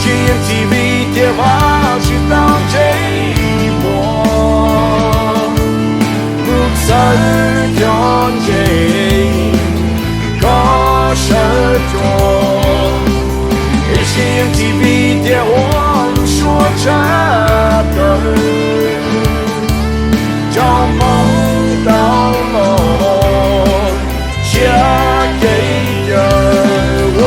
HKM TV电话是当寂寞，不曾了解可是多。HKM TV电话说着的，找梦到了，嫁给了我。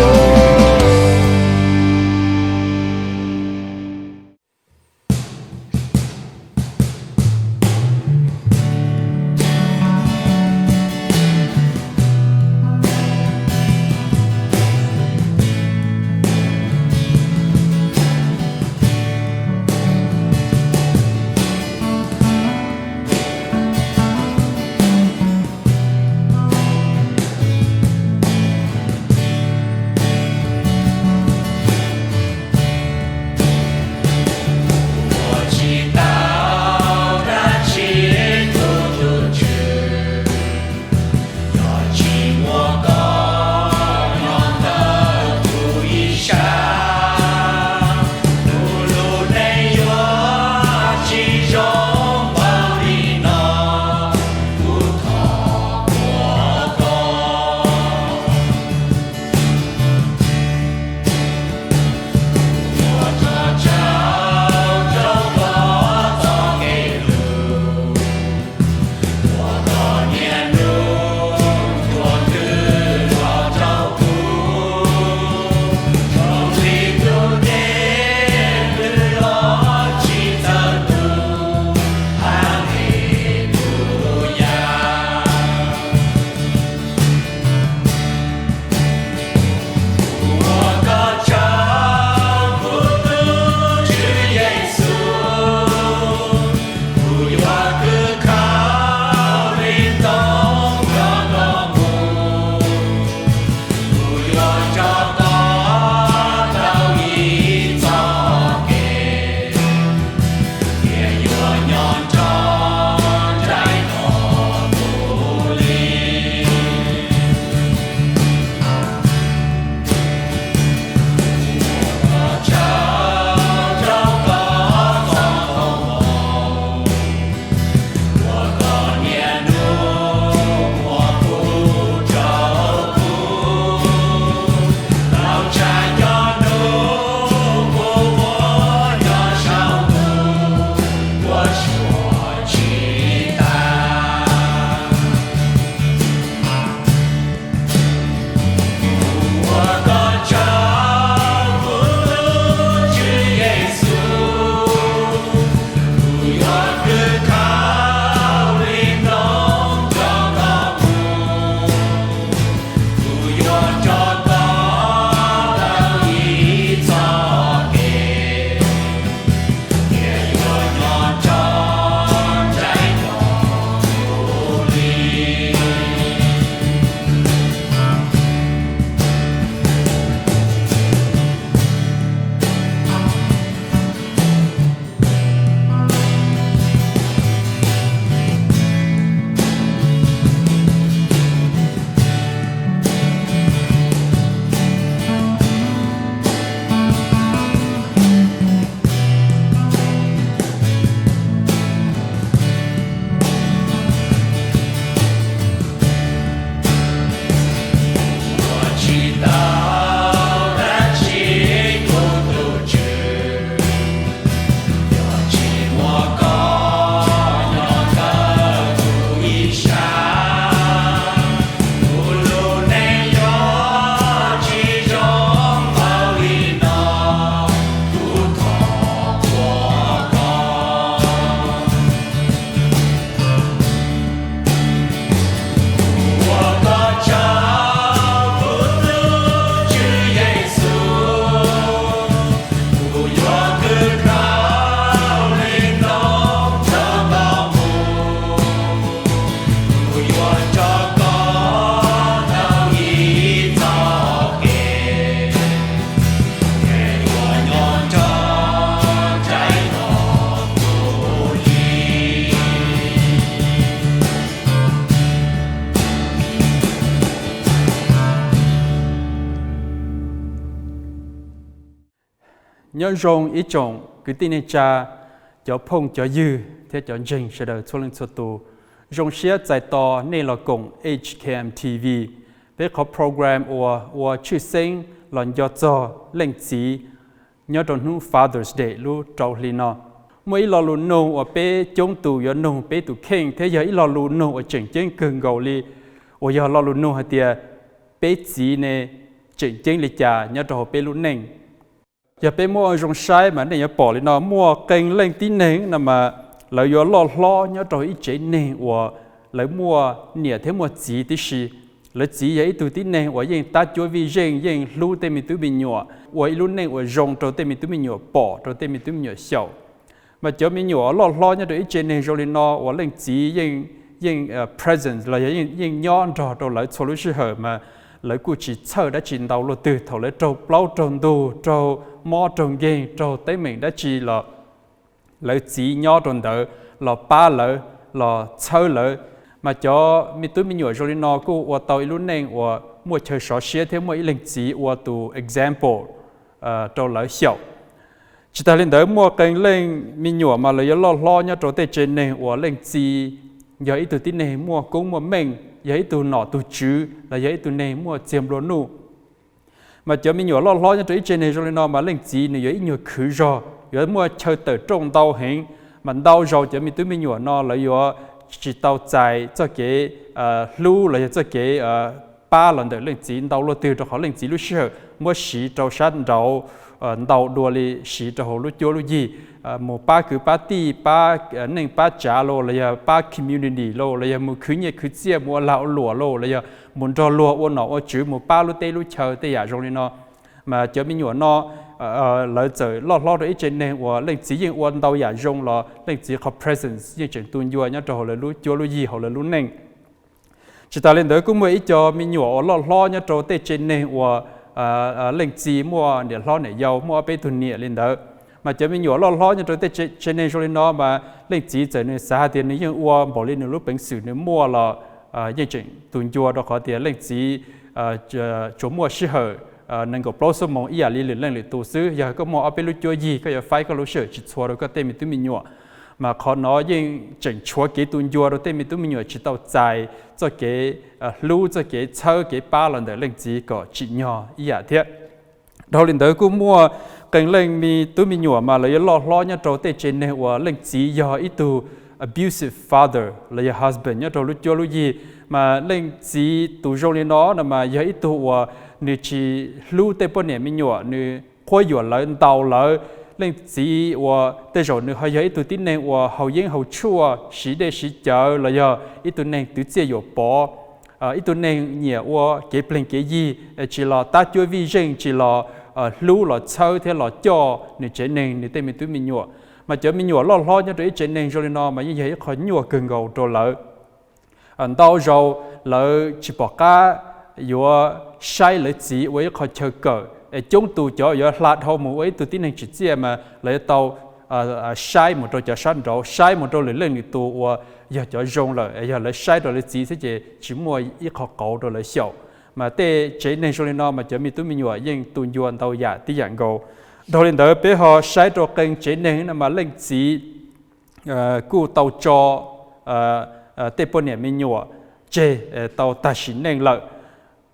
nhớ rong ý chồng cứ tin nên cha cho phong cho dư thế cho jing sẽ được cho lên số tu rong xia giải to nên là cùng HKM TV với có program or chữ sinh lần do cho lên chỉ nhớ trong hôm Father's Day lu trâu li nó mỗi lò lu nô ở bé chống tù ở nô bé tù khen thế giờ lò lu nô ở chỉnh chỉnh cường gầu li ở giờ lò lu nô hả tiệt bé chỉ nè chỉnh chỉnh li chả nhớ trong bé lu neng giờ bé mua rong sai mà này nhớ bỏ li nó mua kênh lên tí neng nằm mà lợi giờ lo nhớ trong ít chế neng or lợi mua nhẹ thế mua chỉ tí xí lợi chỉ vậy tụi tí neng or yên ta cho vi riêng yên lu tên mình tụi mình nhỏ or lu neng or rong trong tên mình tụi mình nhỏ bỏ trong tên mình tụi mình nhỏ xấu mà cho mình nhỏ lo nhớ trong ít chế neng rồi li nó or lên chỉ yên present là yên nhon trong lợi solution hở mà lợi cụ chỉ chờ đã chín đầu lo từ thầu lợi trâu bao trâu đồ trâu mò trâu ghen trâu tới mình đã chỉ là lợi chỉ nhỏ trong đó là ba lợi là chờ lợi mà cho mình tụi mình nhỏ rồi nó cũng ở tàu luôn nên ở mua chơi sọ xía thêm mua linh chỉ ở tụ example trâu lợi xấu chỉ ta lên đó mua cái lên mình nhỏ mà lợi lo nhá trâu tê trên này ở linh chỉ giờ ít tụi tin này mua cũng mua mình giờ ít tụi nọ tụi chữ là giờ ít tụi này mua chiêm lúa nụ mà cho mình nhỏ lo nhá trâu trên này rồi nó mà linh chỉ này giờ ít nhiều khử rồi giờ mua chơi từ trong tàu hình mà tàu rồi cho mình tụi mình nhỏ nó là giờ chỉ tàu chạy cho cái lưu là cho cái ba lần được linh chỉ tàu lúa từ cho họ linh chỉ lúc xưa mua xí tàu sắn tàu tàu đua li xí tàu lúc cho lúc gì một ba cứ ba ti ba nên ba trả lô là giờ ba community lô là giờ một khứ nhẹ khứ chia một lão lúa lô là giờ muốn cho lúa ôn nọ ôn chữ một ba lúc tây lúc chờ tây giả rồi nó mà cho mình nhỏ nó lợi giờ lo được ít trên này và linh chỉ những ôn tàu giả rong là linh chỉ có presence những chuyện tuân du nhá cho là lúc cho lúc gì họ là lúc neng chỉ ta lên tới cũng mới cho mình nhỏ lo nhá cho tây trên này và linh chỉ mua để lo này giàu mua bé tuần nhẹ lên đó mà cho mình nhỏ lo nhá cho tây trên này rồi nó mà linh chỉ giờ này xã tiền này những ôn bỏ lên lúc bệnh sử này mua là những chuyện tuân du đó có tiền linh chỉ chỗ mua适合nên có bao số mong ý lý lên lịch tu sư giờ có mong ở bên lúc chơi gì có giờ phải có lúc sợ chỉ xóa rồi có tên mình tụi mình nhỏ mà họ nói những chỉnh xóa cái tuần rồi tên mình tụi mình nhỏ chỉ tàu dài cho cái lưu cho cái chơi cái ba lần để lên chỉ có chỉ nhỏ ý thế đầu lên tới cũng mua cái lên mi tụi mình nhỏ mà lấy lo nhá trâu tê trên này và lên chỉ giờ ít tu abusive father lấy husband nhá trâu lúc chơi lúc gì mà lên chỉ tu rồi lên nó mà giờ ít tu nếu chỉ lưu tới bên này mình nhỏ nếu khối nhỏ lại tàu lại lên chỉ và tới rồi nếu hay ít tu tin này và hậu yên hậu chua sĩ đây sĩ chờ là giờ ít tu này tự chế nhỏ bỏ ít tu này nhiều và cái plan cái gì chỉ là ta chơi vi riêng chỉ là lưu là chơi thế là cho nếu chế này nếu tới mình tụi mình nhỏ mà cho mình nhỏ lo nhá tới chế này rồi nó mà như vậy khó nhỏ cần gầu rồi lại tàu rồi lại chỉ bỏ cá vừa sai lợi chỉ với khó chờ cỡ chúng tôi cho vừa lạt hậu một ấy tôi tin rằng chỉ chia mà lấy tàu sai một trâu cho săn rồi sai một trâu lấy lên thì tôi giờ cho rong rồi giờ lấy sai rồi lấy chỉ thế chỉ mua ít khó cậu rồi lấy xấu mà thế chế nên cho nên nó mà cho mình tôi mình nhỏ nhưng tôi yuan tàu giả tí dạng gầu đầu lên tới bé họ sai rồi kênh chế nên mà lên chỉ cú tàu cho tê bồn này mình nhỏ chế tàu ta xin nên lợi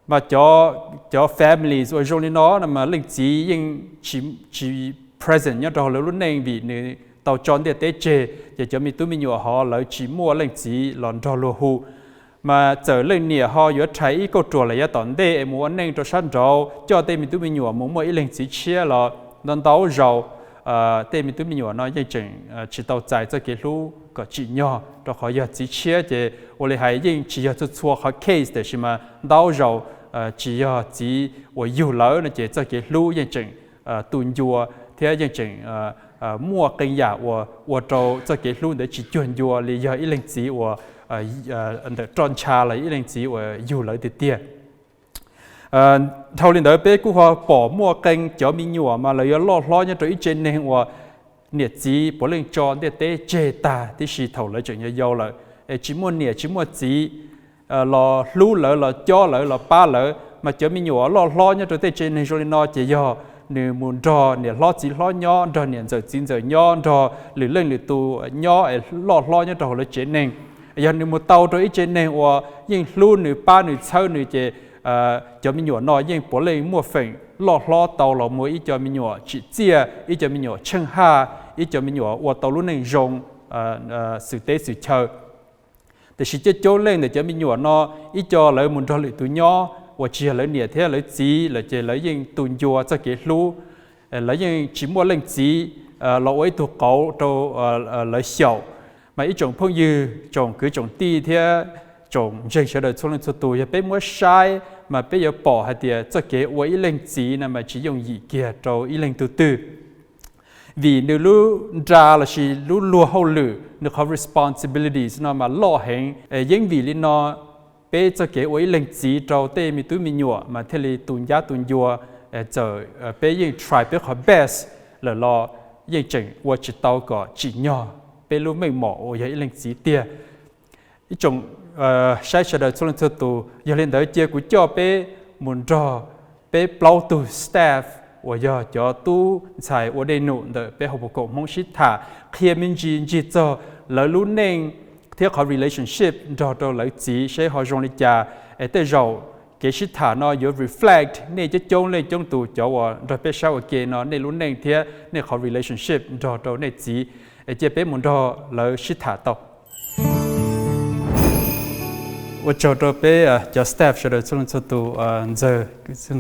mà cho family rồi rồi nó mà linh chỉ nhưng chỉ present nhá rồi lúc này vì này tàu chọn để tế chế để cho mình tụi mình nhỏ họ lấy chỉ mua linh chỉ lòn cho lúa hú mà trở lên nè họ vừa thấy câu chuyện là ya tận đây muốn nên cho sẵn rồi cho tụi mình nhỏ muốn mua linh chỉ chia là non tàu rồi tụi mình nhỏ nó dây chừng chỉ tàu chạy cho cái lúa có chỉ nhỏ rồi họ giờ chỉ chia thì我哋係應只有做錯個 case 的是嘛，到時候只要只我有樓呢，就這個路認證斷咗，睇認證mua cái nhà我做這個路的只轉咗，你要一零只我轉差了一零只我有樓的啲。頭年代俾佢話bỏ mua kênh cho mình nhỏ mà lại lo nhá tới trên này và nhiệt chỉ bỏ lên tròn để tế chế ta thì chỉ thầu lại chuyện nhiều lại chỉ muốn nhiệt chỉ muốn chỉ là lưu lại là cho lại là ba lại mà cho mình nhỏ lo nhá tới trên này rồi nó chỉ do nửa muốn trò nửa lo chỉ lo nhỏ trò nửa giờ chín giờ nhỏ trò lử lên lử tu nhỏ lo nhỏ trò là chế nên giờ nửa một tàu rồi chế nên và nhưng luôn nửa ba nửa sau nửa chế cho mình nhỏ nói nhưng bỏ lên mua phần lo tàu là mua ít cho mình nhỏ chỉ chia ít cho mình nhỏ chân ha ít cho mình nhỏ và tàu luôn nên dùng sự tế sự chờ để chỉ cho chỗ lên để cho mình nhỏ nó ít cho lấy muốn cho lấy tụi nhỏ và chỉ lấy nhiệt thế lấy gì là chỉ lấy những tụi nhỏ cho cái lú lấy những chỉ mua lên gì lỗi tụi cậu cho lấy sầu mà ít trồng phong dư trồng cứ trồng ti thế trồng dây sẽ được số lượng số tụi bé mua sai mà bây giờ bỏ hạt tiền cho cái với lên gì mà chỉ dùng gì kia cho ý lên từ từ vì nếu lu ra là chỉ lu lùa hậu lử nếu có responsibilities nó mà lo hành những vì nó bây giờ cái với lên gì cho tê mi túi mi nhọ mà thế là tuần giá tuần dùa giờ bây giờ try bây giờ best là lo những chừng và chỉ tao có chỉ nhỏ bây lu mình mỏ với lên gì tiền ít trồng sai sẽ được số lượng số tụ giờ lên tới chia của cho bé muốn cho bé bao tụ staff và giờ cho tu xài ở đây nụ để bé học bộ mong xí thả khi mình chỉ cho lỡ lúc nên theo họ relationship cho lỡ chỉ sẽ họ dùng để trả để rồi cái xí thả nó có reflect nên cho trông lên trong tụ cho rồi bé sau cái nó nên lúc nên theo nên họ relationship cho nên chỉ để bé muốn cho lỡ xí thả tao我找到被叫 staff 说的，从这都这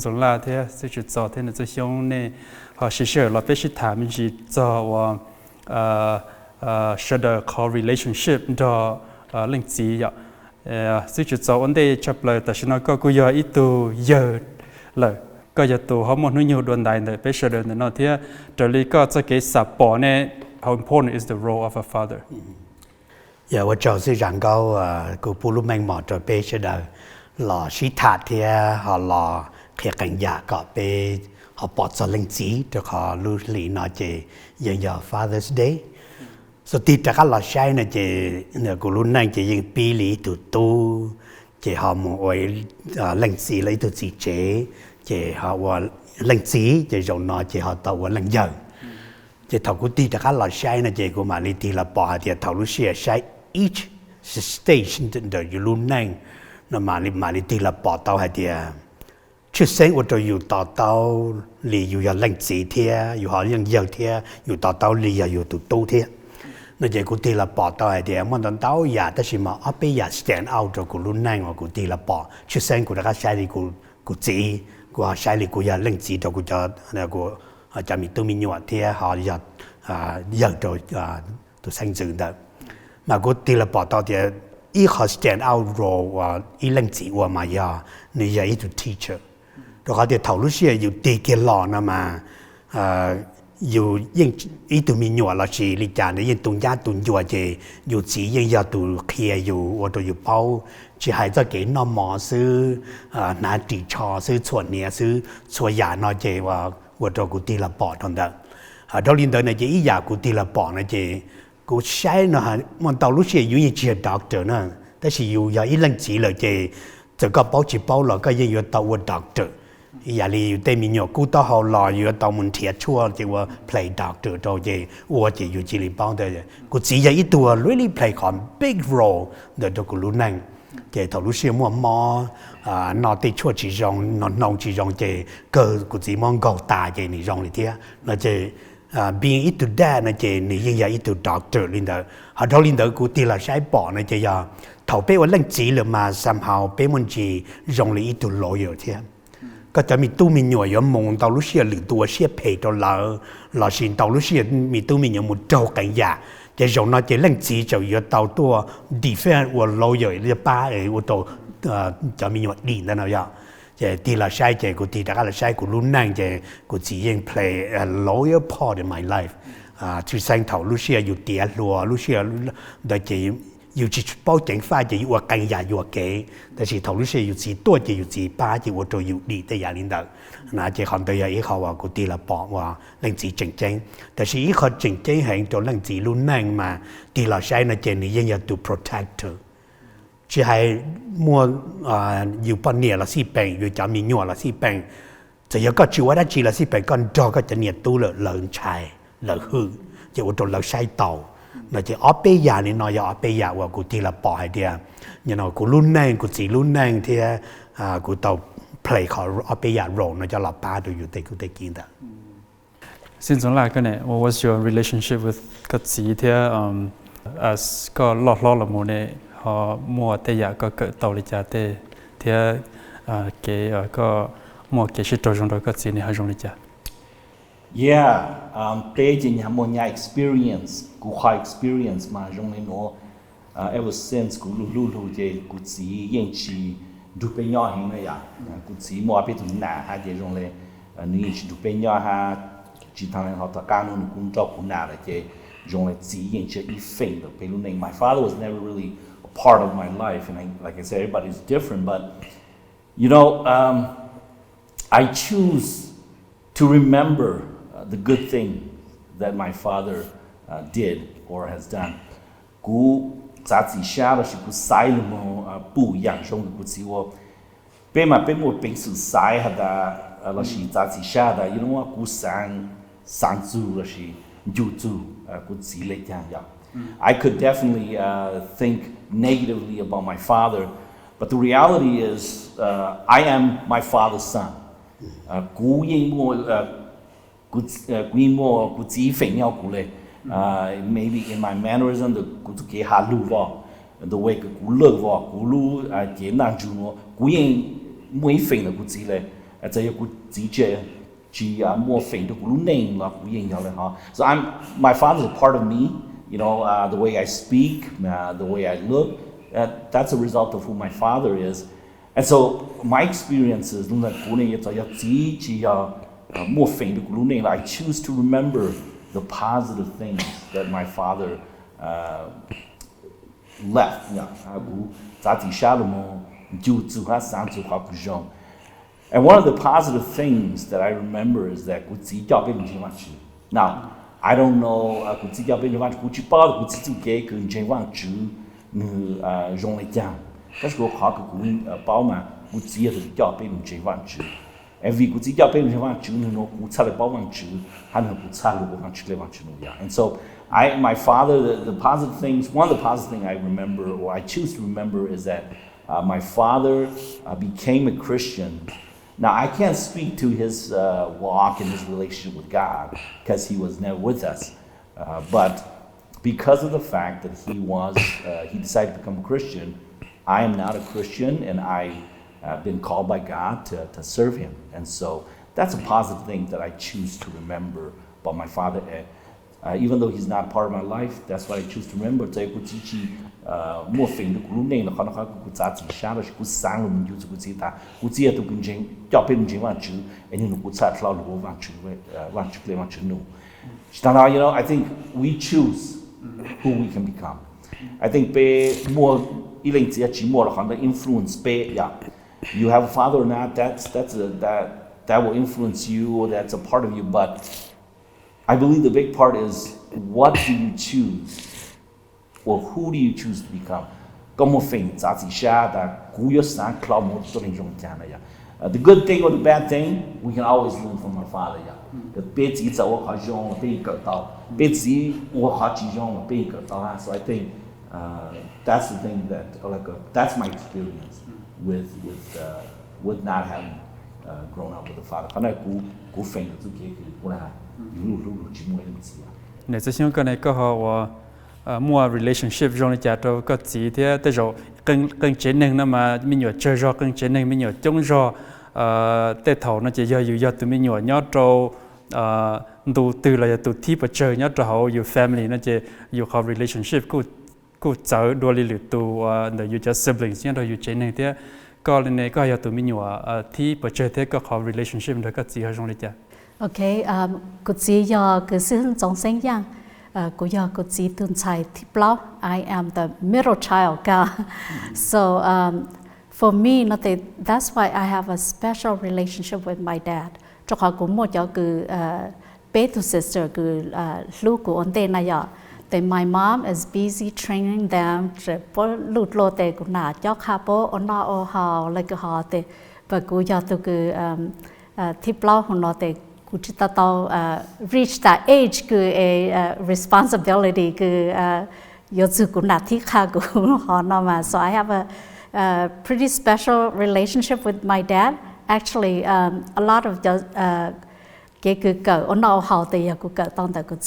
从那天就是昨天的这兄弟，和学校那边是他们是做我说的 call relationship 的领子呀，就是做问题出来，但是那个กู要一度有了，ก็จะตัวเขาหมดนู่นอยู่ดวนใดเลยไป说的那天这里ก็จะ给撒播呢 how important is the role of a father giờ tôi cho sự rằng câu của phụ nữ mình mò cho bé sẽ đời lò sĩ thạt thì họ lò khi cảnh giả có bé họ bỏ cho linh chỉ cho họ lưu lý nó chỉ giờ Father's Day so thì tất cả lò sai này chỉ của lúc này chỉ những bí lý tụ tu chỉ họ một linh chỉ lấy tụ chỉ chế chỉ họ linh chỉ chỉ dùng nó chỉ họ tàu linh giờ chỉ thầu của tí tất cả lò sai này chỉ của mà lý thì là bỏ thì thầu lúc xưa sai each station the luôn nang nó mà đi thì là bỏ tàu hay thì trước sáng của tôiอยู่ต่อเตาlìอยู่อย่างlãnh chỉ thếอยู่họอย่างgiàu thếอยู่ต่อเตาlìอยู่tụ tu thế nó chỉ của thì là bỏ tàu hay thì mà tận tàu nhà tất nhiên mà ở bây giờ stand out cho của luôn nang của thì là bỏ trước sáng của các sai đi của chỉ của sai đi của nhà lãnh chỉ cho của cho mình tôi mình nhọ thế họ giờ rồi tôi sang dự đó mà cô thì là bỏ tao thì ý họ stand out role và ý lãnh chỉ và mà giờ này giờ ý to teacher rồi họ thì thầu lúc xưaอยู่ตีเกลอนะมาอยู่ยิ่งý tụi mình nhỏ là chỉ lý giải nàyยิ่งตุนยาตุนยัวเจอยู่chỉยิ่งยาตุเคลียอยู่ว่าตัวอยู่เป้าchỉให้จะเกี่ยนมอซื้อนาตีชอซื้อส่วนเนี้ยซื้อส่วนยาเนาะเจว่าตัวกูตีละปอตอนนั้นเราเรียนตัวเนี่ยเจอียากูตีละปอเนี่ยเจกูใช้นะฮะมันตอนรู้เสียอยู่ยังเชียร์ด็อกเตอร์นะแต่สิอยู่อย่างอีหลังจีเลยเจจะก็เป้าจีเป้าเราก็ยังอยู่ตัวว่าด็อกเตอร์อย่าลีอยู่แต่มีหยกกูต้องหล่ออยู่ตัวมันเทียชั่วจะว่า play doctor ตัวเจว่าจะอยู่จีริเป้าเดียวกูจีอย่างอีตัว really play ของ big role เดี๋ยวตัวกูรู้นั่งเจตัวรู้เสียมัวมอนอติชั่วจีจงนองจีจงเจก็กูจีมองเกาตาเจนี่จงเลยเทียแล้วเจbeing into that นะเจนี่ยิ่งใหญ่ into doctor ลินเดอร์หาเราลินเดอร์กูตีละใช้ปอนะเจยาเท่าเป้ว่าเรื่องจีเลยมา somehow เป้มันจีจงเลย into lawyer เทียก็จะมีตู้มีหน่วยยมงตาลุเชียหรือตัวเชียเพย์ตัวเราสินตาลุเชียมีตู้มีหน่วยมุดโจกันยาจะจงนะเจเรื่องจีจะอยู่ตัวตัว defense ว่า lawyer เรียกป้าว่าตัวจะมีหน่วยดีนั่นเอาอย่างจะตีละใช้จะกูตีแต่ก็ละใช้กูรู้นั่งจะกูจียัง play a loyal part in my life ที่แสงเท่าลูเชียอยู่เตียรัวลูเชียโดยจะอยู่ที่เป้าเจ๋งฟ้าจะอยู่ว่ากันยาอยู่ว่าเก๋แต่ที่เท่าลูเชียอยู่ที่ตัวจะอยู่ที่ป้าจะว่าตัวอยู่ดีแต่อย่างนี้ดังน่าจะคำตัวอย่างอีเขาว่ากูตีละปอกว่าเรื่องจีเจ๋งแต่ที่อีเขาเจ๋งเห็นตัวเรื่องจีรู้นั่งมาตีละใช้นะเจนี่ยังอยากตัว protector chỉ hay mua nhiều phần nhiều là xí bèn, rồi chảมีหยวlà xí bèn จะยังก็จีว่าได้จีละสิเป็นก้อนดอกก็จะเนี่ยตู้เลยใช้เลยหื้อจะว่าตัวเลยใช้เต่าเราจะออเปียนี่น้อยออเปียว่ากูทีละปอยเดียวกูรุ่นแน่กูจีรุ่นแน่ที่กูเต่าเพลย์เขาออเปียโรงเราจะหลับป้าดูอยู่แต่กูได้กินแต่ Since long ago, what was your relationship with Katsi? As có lọt là mùa này họ mua tây giả có cỡ tàu lịch tây thì cái có mua cái shit trong đó Katsi này hay dùng lịch. Yeah, tây chỉ nhà một nhà experience, qhua experience mà trong này nó ever since cú lu thì cú chỉ yên chỉ du bên nhau hình này à, cú chỉ mua bên tụi nà hay để trong này nếu chỉ du bên nhau ha chỉ thằng này họ ta cá nó cũng cho cú nà là cái trong này chỉ yên chỉ ít phèn được bên lúc này my father was never really a part of my life and like I said everybody's different but you know I choose to remember the good thing that my father did or has done. Cú giá trị xa là sự cú sai là một bù yang trong cú chỉ wo. Bên một bên sự sai hả ta là sự giá trị xa ta, you know cú sang zu là sự du zu cú chỉ lấy chăng ya. I could definitely think negatively about my father, but the reality is I am my father's son. Cú yên mua quy mô của chỉ phải nhau của lệ maybe in my mannerism the của cái hà lưu vào the way cái của lơ vào của lu cái năng chú nó của yên mỗi phải là của chỉ lệ cái của chỉ chơi chỉ mua phải được của lu nên là của yên nhau lệ ha so my father is a part of me you know the way I speak the way I look that's a result of who my father is and so my experiences lúc là của này chỉ more faint I choose to remember the positive things that my father left. And one of the positive things that I remember is that now I don't know and vì cú chỉ giáo bên trong vang chữ nó cú cha lại bảo vang chữ hắn nó cú cha lúc vang chữ lại vang chữ nó and so my father the positive things one of the positive things I remember or I choose to remember is that my father became a Christian. Now I can't speak to his walk and his relationship with God because he was never with us, but because of the fact that he decided to become a Christian, I am not a Christian and I've been called by God to serve Him, and so that's a positive thing that I choose to remember about my father. Even though he's not part of my life, that's what I choose to remember. Tại cô chỉ mua phim được lúc này là khó cô giá trị xa là cô sáng rồi mình dùng cô chỉ ta cô chỉ là tôi cũng chính cho bên mình chính vàng chữ, anh em cô sát lao lúc vàng chữ lên vàng chữ nụ. You know, I think we choose who we can become. I think be mua ý linh chỉ mua là khó influence be yeah. You have a father or not, that will influence you or that's a part of you, but I believe the big part is what do you choose or who do you choose to become? The good thing or the bad thing, we can always learn from our father. So I think that's the thing that's my experience with not having grown up with a father. Này sẽ xem cái này có họ mua relationship trong này chả đâu có gì thế tới rồi cần chiến năng nó mà mình nhớ chơi rồi cần chiến năng mình nhớ chống rồi tới thầu nó chỉ do tụi mình nhớ nhớ trâu từ là tụi thiếp ở chơi nhớ trâu hậu family nó chỉ họ relationship cô cháu đua li lụt tụ the you just siblings nhá rồi you chiến năng thế có lần này có giờ tụi mình nhớ thiếp ở chơi thế có họ relationship đó có gì ở trong này chả. Okay, cô chỉ do cái sự trong sinh yang, cô do cô chỉ tuân sai thiệp lâu. I am the middle child ka, so for me, that's why I have a special relationship with my dad. Cho họ cũng một chỗ cái bé to sister cái lúc của anh tên này then my mom is busy training them. Cho lúc lo thế cũng nã cho họ bố anh nó họ lại cái họ thế, và cô do từ cái thiếp lâu hôm nó thì cụ chỉ tao reach that age cứ responsibility cứ yêu chu cũng là thiết khác cũng họ nó mà so I have a pretty special relationship with my dad. Actually, a lot of the cái cứ cỡ ông nào họ thì cũng cỡ tao tại cũng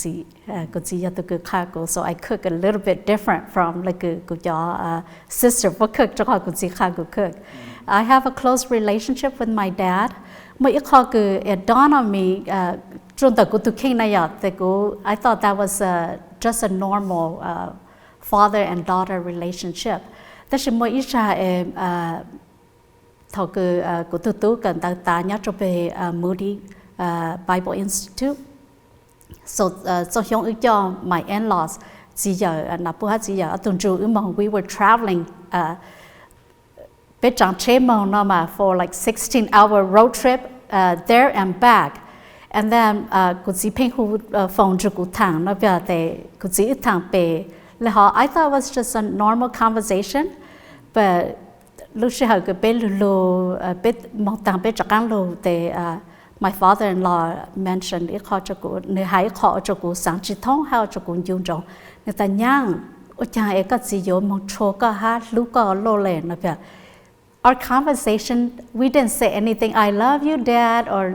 chỉ cho tôi cứ khác cũng so I cook a little bit different from like cứ cho sister but cook cho họ cũng chỉ khác cũng cook. I have a close relationship with my dad. Mà ít họ cứ it dawned on me trong tại cũng tôi khi này thì cũng I thought that was just a normal father and daughter relationship. Thế nhưng mà ít ra thọ cứ của tôi cần ta nhớ cho về Moody Bible Institute. So hướng ứng cho my in-laws chỉ giờ là bố chỉ giờ tuần trước mà we were traveling biết chẳng chế mong nó mà for like 16-hour road trip there and back. And then cụ chỉ phim khu phòng cho cụ thằng nó bây giờ cụ chỉ thằng về là họ I thought it was just a normal conversation, but lúc sau cái bên lù biết một thằng biết chắc ăn lù thì my father-in-law mentioned ít họ cho cụ người hãy họ cho cụ sáng chỉ thông hay cho cụ dùng trong người ta nhang ở nhà ấy cái gì đó một chỗ cái hát lúc cái lô lên nó bây our conversation, we didn't say anything, I love you, Dad, or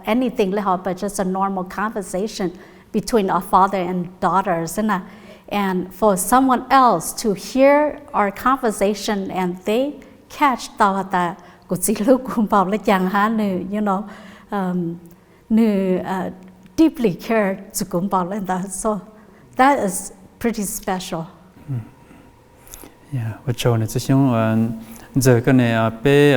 anything, but just a normal conversation between our father and daughters. And for someone else to hear our conversation and they catch that, deeply care to so that is pretty special. Yeah, what John is saying, giờ cái này bé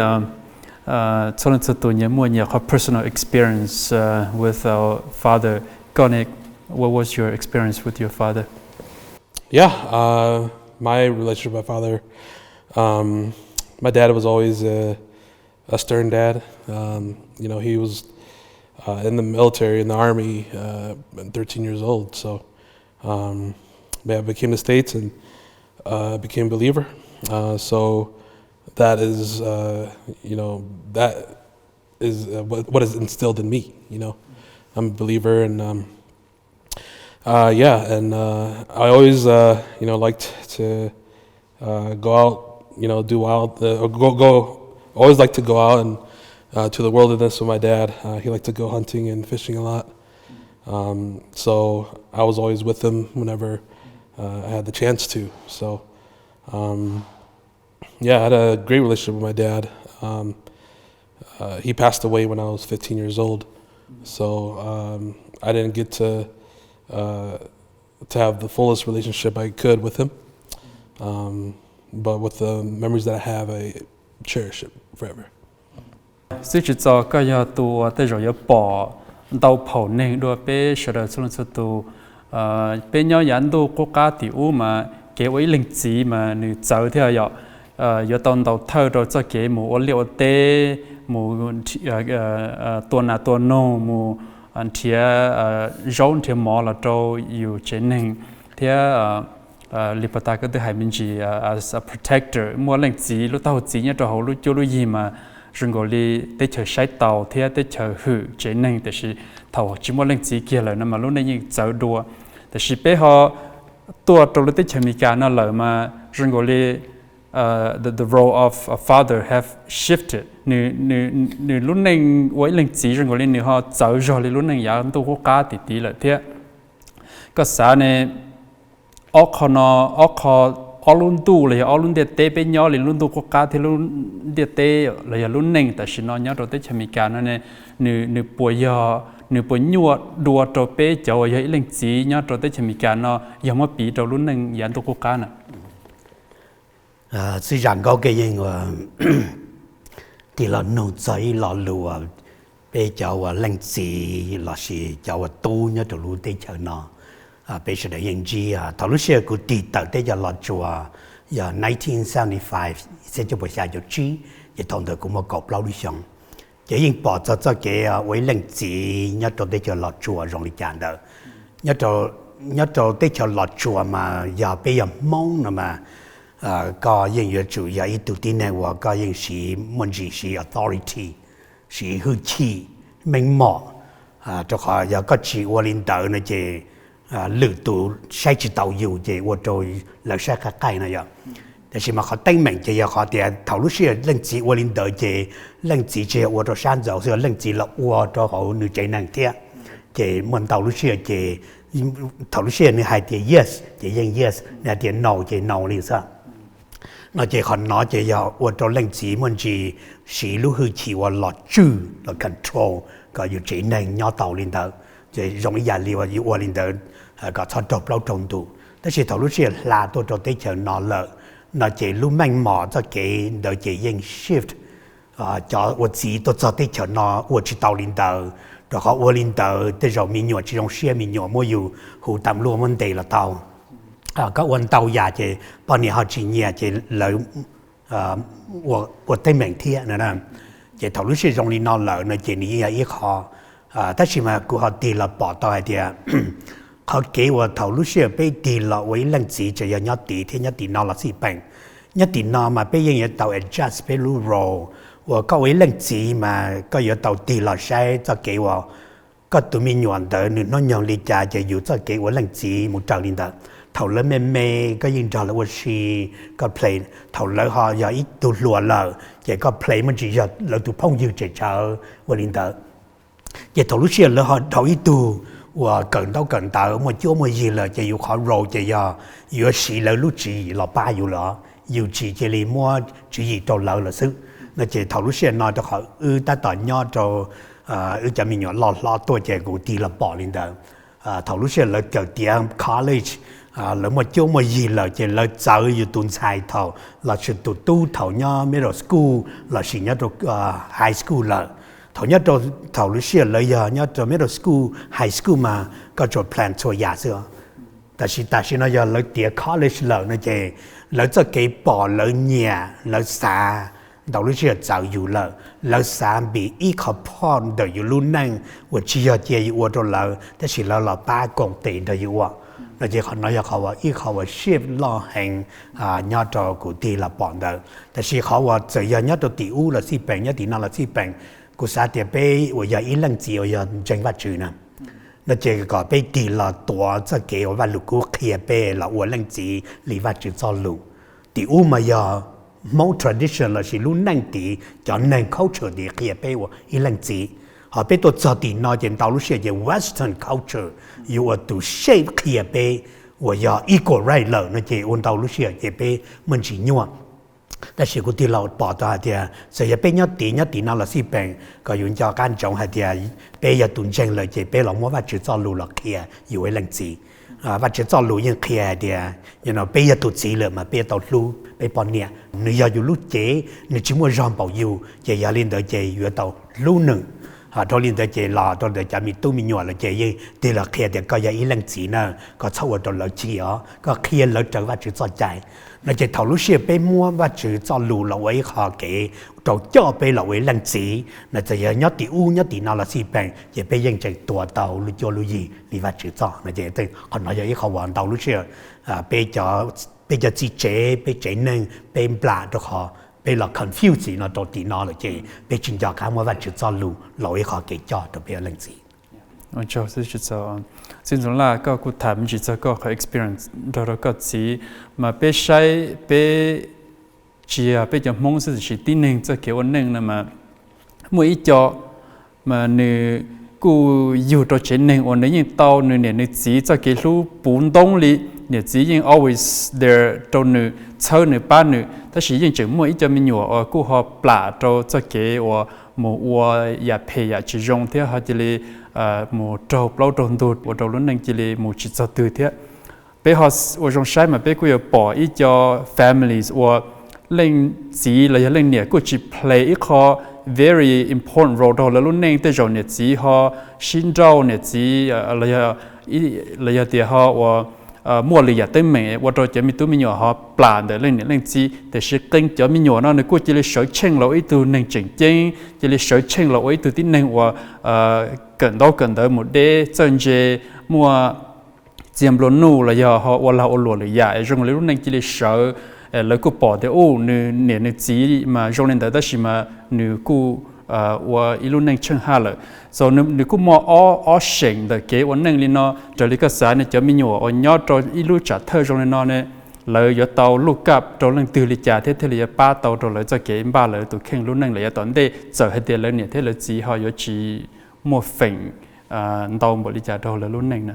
cho nên tụi tôi mua nhiều personal experience with our father. Connect, what was your experience with your father? Yeah, my relationship with my father, my dad was always a stern dad. You know, he was in the military, in the army, 13 years old. So, I became the States and became a believer. So that is, you know, that is what is instilled in me. You know, I'm a believer, and I always, you know, liked to go out, you know, do wild, always liked to go out and to the wilderness with my dad. He liked to go hunting and fishing a lot. So I was always with him whenever I had the chance to. So, I had a great relationship with my dad. He passed away when I was 15 years old. So I didn't get to have the fullest relationship I could with him. But with the memories that I have, I cherish it forever. Sự chỉ cho cái tụ tới rồi bỏ đầu phổ nên đôi bé sợ đời xuống số tụ bé nhỏ nhắn tụ quốc gia tiểu mà cái ấy linh chỉ mà nữ cháu theo dõi giờ tàu thơ rồi cho cái mù liệu tê mù tuần nô mù thia rong thia mỏ là trâu yêu trên hình thia lipata cái thứ hai mình chỉ as a protector mua linh chỉ lúc tàu chỉ nhá trâu hậu lúc chú lúc gì mà rừng gọi đi tới chờ sai tàu thia tới chờ hử trên hìnhแต่是thầu chỉ mua linh chỉ kia là nó mà lúc này như cháu đùaแต่是bé họตัวตรงที่จะมีการนั่นเลยมาจึงก็เลย the role of a father have shifted นี่รุ่นหนึ่งไว้เรื่องจีจึงก็เลยนี่เขาเจอจอเลยรุ่นหนึ่งอยากตัวก็กล้าติดเลยเท่าก็สาเนี่ยออกคอนออกคอรุ่นตู้เลยรุ่นเดียเต้เป็นย่อเลยรุ่นตู้ก็กล้าที่รุ่นเดียเต้เลยรุ่นหนึ่งแต่ฉันน้อยเราได้จะมีการนั่นเนี่ยป่วยยอนึกว่ายัวดัวตัวเป๊ะเจ้าอย่างเรื่องจีเนี่ยตัวได้จะมีการเนาะยังมาปีตัวรุ่นหนึ่งยันตัวกุกันสื่อสารก็เกี่ยงว่าที่เราหนุ่มใจเราลัวเป๊ะเจ้าว่าเรื่องจีเราสิเจ้าว่าตู้เนี่ยตัวรู้ได้เจอเนาะเป๊ะเสด็จยังจีถ้ารู้เชื่อกูติดต่อได้จะรอจัวอย่าง1975เสร็จจะไปใช้จุดจีจะตอนเด็กกูมากอบเล่าดิฉันchỉ những bỏ cho cái với lệnh chỉ nhớ cho để cho lọt chùa rồi đi chán đó nhớ cho để cho lọt chùa mà giờ bây giờ mong nữa mà có những người chủ yếu tự tin này và có những sĩ muốn gì sĩ authority sĩ hư chi mình mỏ cho họ giờ có chỉ qua linh tử này chỉ lựa tụ sai chỉ tàu dù chỉ qua rồi là sai các cái này vậyแต่是嘛เขาตั้ง名就要เขา哋頭路是冷子我領導就冷子就我做山就所以冷子落我做好女仔能聽就問頭路是就頭路是你係啲 yes 就應 yes 你啲 no 就 no 嚟曬那就可能就要我做冷子問住是路去起我落注落 control 個要仔能要頭領導就容易壓力我我領導個操作不中度但是頭路是拉到做對象拿了nó chỉ lúc mình mò cho cái đời chỉ yên shift cho tôi chỉ tôi cho tới cho nó tôi chỉ tàu linh tờ rồi họ tôi linh tờ tới rồi mình nhọ chỉ trong xe mình nhọ mua dù hủ tầm luôn vấn đề là tàu các quân tàu già chỉ bao nhiêu họ chỉ nhẹ chỉ lợi tôi thấy mình thiệt nữa nè chỉ thầu lúc xe trong linh nó lợi nó chỉ ní ít họ tất nhiên mà của họ tiền là bỏ tàu thì họ kểว่า頭路是被地落為冷子就要nhất地天nhất地鬧了是病nhất地鬧嘛被人家到 adjust 被路 roll 我個為冷子嘛個要到地落晒就給我個對面原的你那樣理解就有就給我冷子冇找領的頭了妹妹個人找了我是個 play 頭了họ要一度落了這個 play มัน只要了度碰有這找我領的這頭路是了họ頭一度我cần đâu cần tờ mà chưa mà gì là chỉ có khó rồi chỉ có xí là lúc chỉ là ba yêu là yêu chỉ là mua chỉ gì cho lỡ là sự nó chỉ thầu lúc xưa nói cho họ ta tỏ nhau cho cho mình nhỏ lo tôi chỉ cũng đi là bỏ lên đó thầu lúc xưa là chờ tiếng college là mà chưa mà gì là chỉ là giáo yêu tuần sai thầu là sự tu thầu nhau middle school là sự nhau cho high school là thầu nhất cho thầu lúc xưa lấy giờ nhất cho middle school, high school mà có cho plan cho nhà xưa. Tại vì nó giờ lấy tiền college lợi nó chỉ lấy cho cái bỏ lấy nhà lấy xa đầu lúc xưa giáo dục lấy xa bị ít khó phòn đời yêu luôn năng và chỉ ở chơi yêu cho lợi,แต่是เราba công ty đời yêu nó chỉ họ nói họว่าít họว่า shift lo hành nhớ cho cụ thể là bọn đời,แต่是họว่า只要nhớ cho tỷ u là si bệnh nhớ tỷ nào là si bệnhกูสาเดียไปว่าอย่าอีหลังจีว่าอย่าจังหวัดจีนะนั่นเจก็ไปตีละตัวจะเกี่ยวว่าลูกกูเคลียไปละว่าหลังจีหรือว่าจีจะลูกตีอู้มาอย่า more tradition ละสิลูกนั่งตีจะนั่ง culture ดีเคลียไปว่าอีหลังจีเขาไปตัวจะตีนอเจนตาลูกเสียจะ western culture อยู่ว่าตัว shape เคลียไปว่าอย่า equal right เลยนั่นเจวันตาลูกเสียจะไปมันจีนัวแต่สิ่งที่เราปอดตัวเดียเสียเป็นยัดตีนั่นละสิเป็นก็ยุ่งจากการจงให้เดียเป็นยัดตุนเจงเลยจะเป็นเราว่าจะจะรู้หลักเขียอยู่ไว้หลังจีว่าจะจะรู้ยังเขียเดียเป็นยัดตุนจีเลยมาเป็นตัวรู้เป็นปอนเนี่ยนี่อยากอยู่รู้เจนี่ชิมว่าจอมเป่าอยู่จะอยากเล่นตัวเจอยู่ตัวรู้หนึ่งตัวเล่นตัวเจรอตัวเดียจะมีตู้มีหยวนเลยเจยี่เดียละเขียเดียก็อยากอีหลังจีน่ะก็เช่าตัวละจีอ๋อก็เขียแล้วจะว่าจะจะใจnó chỉ thầu lúc xưa bé mua và chữ cho lù là ấy họ kể đầu cho bé là ấy lần chỉ nó chỉ nhớ tí u nhớ tí nào là si bèn chỉ béยังchỉ tua tàu lu cho lu gì đi và chữ cho nó chỉ tên còn nói vậy họ hoàn tàu lúc xưa bé cho chỉ chế nên bé bả cho họ bé là confuse nó đầu tí nào là chỉ bé chính cho cả mua và chữ cho lù là ấy họ kể cho bé lần chỉ anh cho sẽ cho xin lỗi là có cụ thể mình chỉ cho có experience đó là có gì mà bé sai bé chỉ bé cho mong sự chỉ tin nên cho kiểu nên là mà mỗi cho mà nữ cụ yêu cho chuyện nên ổn định tao nữ nữ chỉ cho cái lúc bốn đông lý nữ chỉ nhưng always there cho nữ chơi nữ ba nữ ta chỉ nhưng chỉ mỗi cho mình nhỏ cụ họ plả cho cái một nhà phe nhà chỉ dùng thế họ chỉ là một trâu bao tròn đột một trâu lớn năng chỉ là một chỉ cho từ thế bây họ ở trong sai mà bây giờ bỏ ít cho families hoặc lên chỉ là lên nhẹ cũng chỉ play ít họ very important role đó là lúc năng tới rồi nhẹ chỉ họ sinh trâu nhẹ chỉ là thì họ mua lì tới mẹ và rồi chỉ mình tụi mình nhỏ họ plan để lên chỉ để sẽ kênh cho mình nhỏ nó cũng chỉ là sở tranh lỗi từ nền chỉnh chính chỉ là sở tranh lỗi từ tin nền và cần đó một đế chân chế mua chiếm luôn nụ là giờ họ và là ôn lụa là trong lúc nền chỉ là sở lấy cô bỏ để ô nè chỉ mà trong nền đó chỉ mà nè cô và ilu neng chân hà lợ so nếu cũng mò ó sành để kế vấn neng lên nó trở lại cái xã này cho mình nhổ ở nhớ cho ilu trả thơ trong nó này lời giờ tàu lúc gặp trong lần từ lịch trả thế thì là ba tàu trong lời cho kế ba lời tụi khen lúc neng là tận đây giờ hết tiền lời này thế là chỉ họ chỉ một phần tàu một lịch trả trong lời lúc neng nè.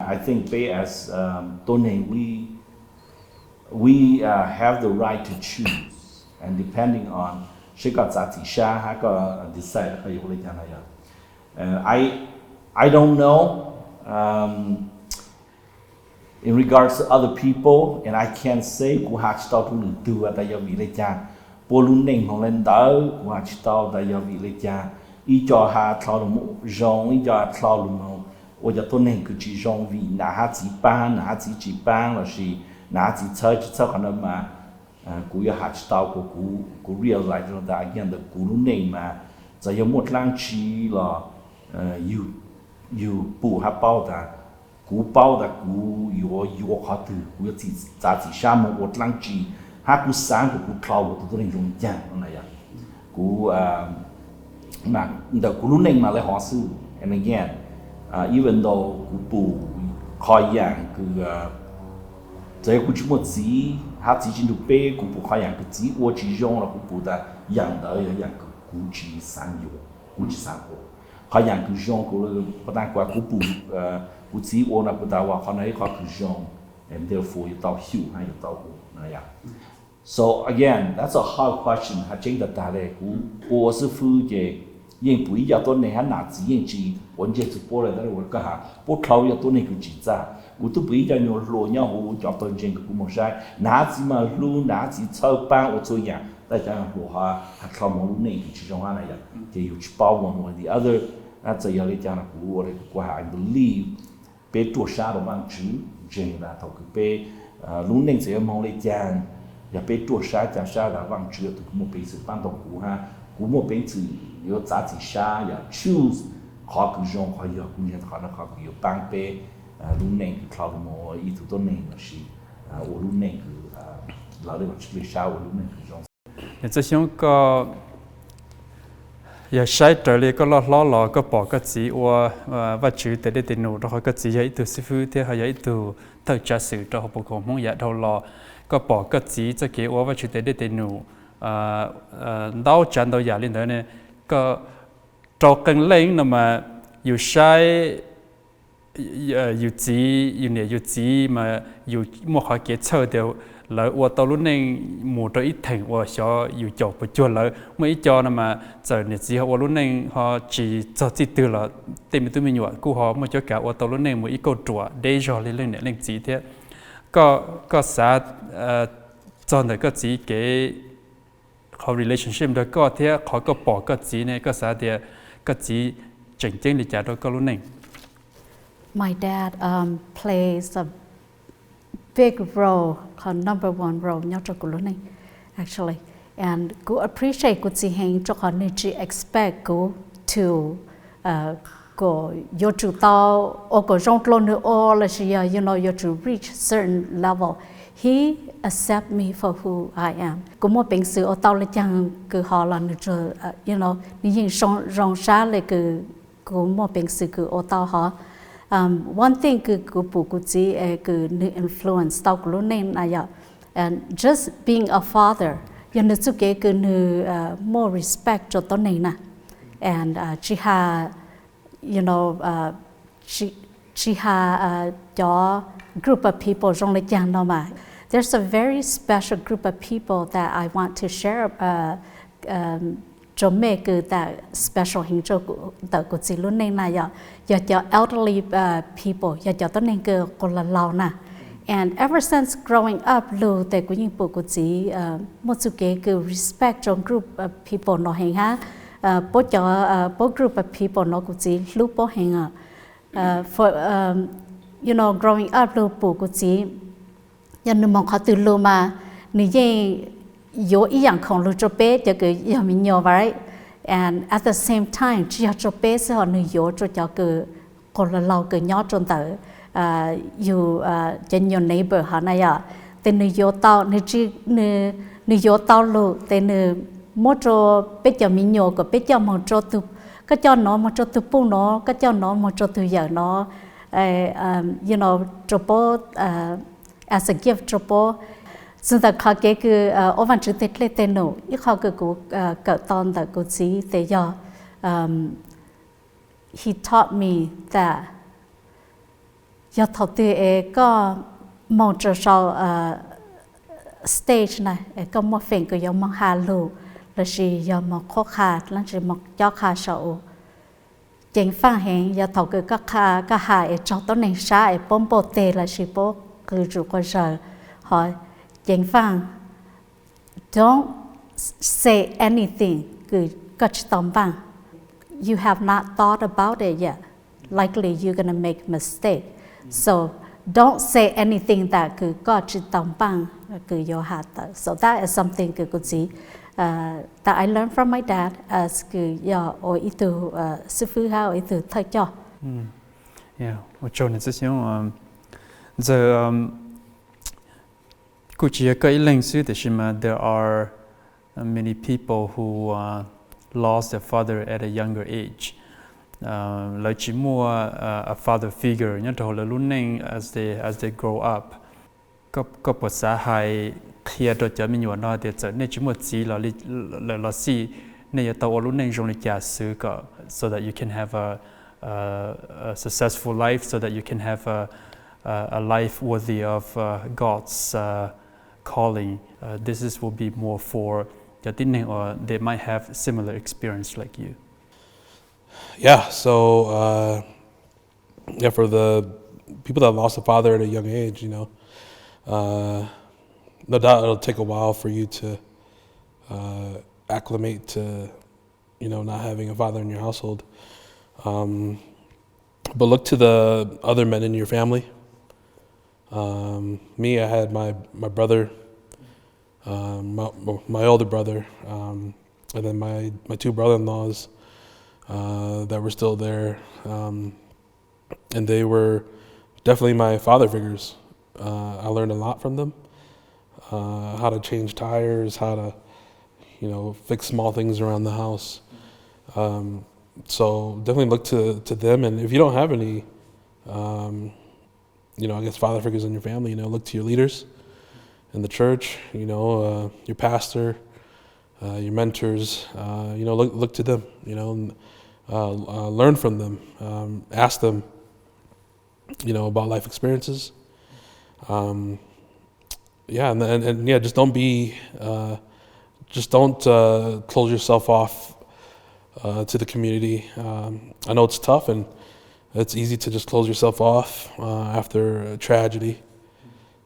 I think as Tone, we have the right to choose, and depending on decide I don't know in regards to other people, and I can't say我就多年个只用为哪下子班哪子几班了是哪子车可能嘛古要下知道古 realize 了的 again 的古路内嘛这有么浪去了有不还包的古包的古有好的古要自咋子下么我浪去还古三个古 cloud 我都能用讲那样古那的古路内嘛来好事 and again even though cụ bù khai giảng cứ giờ cụ chỉ một gì hát chỉ trên được bê cụ bù khai giảng cứ chỉ ô chỉ dùng là cụ bù ta giảng đó giảng cụ chỉ sáng yếu cụ chỉ sáng yếu khai giảng cứ dùng cụ là bắt đầu qua cụ bù cụ chỉ ô là bắt đầu qua khai này khai cứ dùng and therefore you tao hiểu hay you tao hiểu này so again that's a hard question ha chính là ta đây cụ ô sư phụ về yên bùi giờ tôi này hắn nạt gì yên chỉ vấn đề chụp bố lại đó là cái hà bố thâu giờ tôi này cứ chỉ ra cụ tôi bùi giờ nhiều lúa nhau hồ chọn tôi trên cái một sai nạt gì mà lúa nạt gì sâu bang ở chỗ nhà tại sao lúa hà hạt thâu mà lúa này chỉ trong hai này vậy thì you bao one or the other là giờ giờ lấy cho nó cụ ở qua I believe bé chuột sa đồ mang chữ trên là thâu cái bé lúa này sẽ mong lấy chàng và bé chuột sa là mang chữ từ một bé sự ban đầu cụ ha cụ một bé chữ有杂志下要 choose 考个用考要古年考那考有帮备路内个考么一头多内个是我路内个老的个去下我路内个用。也这些个也晒着哩个老个包个字我Vajtswv tới đây tiền nụ rồi cái gì vậy từ sư phụ thế hay vậy từ từ cha sử rồi bộ công mong vậy đâu lo cái bao cái gì cho cái Vajtswv tới đây tiền nụ đau chân đau giả lên đó nàyก็จอกันเล่นนะมาอยู่ใช้อยู่จีอยู่เนี่ยอยู่จีมาอยู่มั่วขาเกเชอร์เดียวแล้วว่าตอนรุ่นนึงหมู่ตัวอีถึงว่าชออยู่จบไปจวนแล้วเมื่ออีจอนะมาเจอเนี่ยจีว่ารุ่นนึงเขาจีจอจีตื่นแล้วเต็มตัวมีอยู่กูเขามาเจอกับว่าตอนรุ่นนึงมื่ออีก็จั่วได้จอเล่นเนี่ยเล่นจีเท่ก็สาจอนแต่ก็จีเกเขา relationship đó có thế họ có bỏ cái gì này có sao thì cái gì chỉnh chỉnh để trả được cái lúc này. My dad plays a big role, number one role nhau trong cái lúc này, actually, and cô appreciate cô chỉ hành cho họ nên chỉ expect cô to cô yêu chủ tao, or cô trong luôn nữa, or là gì, you know, you to reach certain level. He accept me for who I am. Cô mua bệnh sự ở tàu là chẳng cứ họ là nữa, you know, những rong xa là cứ cô mua bệnh sự cứ ở tàu họ. One thing cứ bố cô chỉ cứ nữ influence tàu cô nên là vậy. And just being a father, you know, chú kế cứ nữ more respect cho tao này nè. And chị ha, you know, chị ha cho group of people trong lịch chẳng đâu mà. There's a very special group of people that I want to share cho mấy cái that special hình cho của chị luôn nên là giờ cho elderly people giờ tôi nên cái con là lão nè. And ever since growing up luôn tại của những bộ của chị một số cái respect trong group of people nó hình ha bố cho bố group of people nó của chị lúc bố hình for you know growing up luôn bộ của chị nhân mong họ từ lâu mà như vậy yếu ý dạng không luôn cho bé cho cái giờ mình nhiều vậy and at the same time chỉ cho bé sẽ họ như yếu cho cái còn là lâu cái nhỏ trong tử you trên your neighbor họ này à tên như yếu tao như chỉ như yếu tao luôn tên như mỗi chỗ bây giờ mình nhổ có bây giờ một chỗ từ cái cho nó một chỗ từ bung nó cái cho nó một chỗ từ giờ nó you know chỗ bố as a gift chỗ bốซึ่งแต่เขาเกี่ยคือโอวันจุดเล็กๆเต็มหนูอีกเขาคือกูเกิดตอนแต่กูจีแต่ยอhe taught me that ยอด头ตัวเองก็มองจะชอบ stage นะก็มองเฟงก็ยอมมองหาลูกแล้วสิยอมมองข้อขาดแล้วสิมองย่อขาเสาเจงฟังเห็นยอด头ก็ขาก็หายจอต้นหนึ่งช้าป้อมโปเตแล้วสิโปคือจุกเจอหอยเจงฟัง don't say anything คือก็จะต้องฟัง you have not thought about it yet likely you're gonna make mistake so don't say anything that คือก็จะต้องฟังคือ your heart so that is something คือกูจีthat I learned from my dad as คืออย่าโอ้อีตัวsư phụเขาอีตัวthay cho yeah 我做你之前giờ cụ chỉ có lịch sử thì mà there are many people who lost their father at a younger age. Lấy chỉ mua a father figure nhớ đầu là luôn nên as they grow up. Có một xã hội khi đó cho mình nói thì giờ nên chỉ một gì là gì nên tao luôn nên dùng lịch sử cả so that you can have a successful life, so that you can have a life worthy of God's calling. This will be more for your dinner, or they might have similar experience like you. Yeah, so for the people that lost a father at a young age, no doubt it'll take a while for you to acclimate to, not having a father in your household. But look to the other men in your family. Me, I had my brother, my older brother, and then my two brother-in-laws that were still there, and they were definitely my father figures. I learned a lot from them, how to change tires, how to, fix small things around the house. So definitely look to them, and if you don't have any, I guess father figures in your family, look to your leaders in the church, your pastor, your mentors, look to them, learn from them, ask them, about life experiences. Just don't close yourself off to the community. I know it's tough and it's easy to just close yourself off after a tragedy,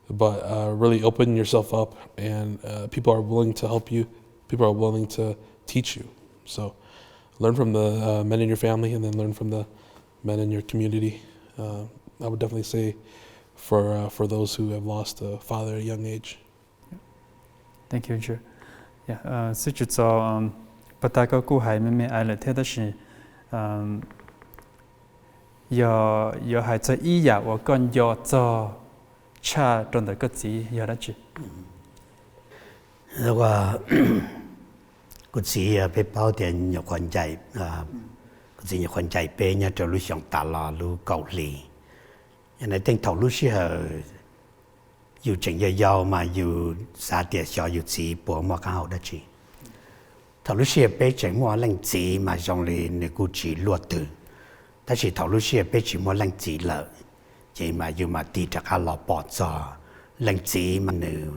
but really open yourself up, and people are willing to help you. People are willing to teach you. So learn from the men in your family, and then learn from the men in your community. I would definitely say for those who have lost a father at a young age. Thank you, Joe. Yeah, so just but I go go high me I let that she your hai cho ý ya và con yo cho cha trong đời cái gì ya đó chứ. Rồi cái gì về bảo tiền nhiều quan trọng cái gì nhiều quan trọng về nhà cho lúc sống ta là lúc cầu lì. Nên là tiếng thầu lúc xưaอยู่chừng giờ màอยู่xã địa choอยู่gì bộ mà cái hậu đó chứ. Thầu lúc xưa về chừng mua lăng gì mà trong lì người cụ chỉ luật từ. Ta chỉ thầu lúc xưa bé chỉ mua lăng chỉ lợ, chỉ mà dù mà đi chắc là lọ bỏ cho lăng chỉ mà nữ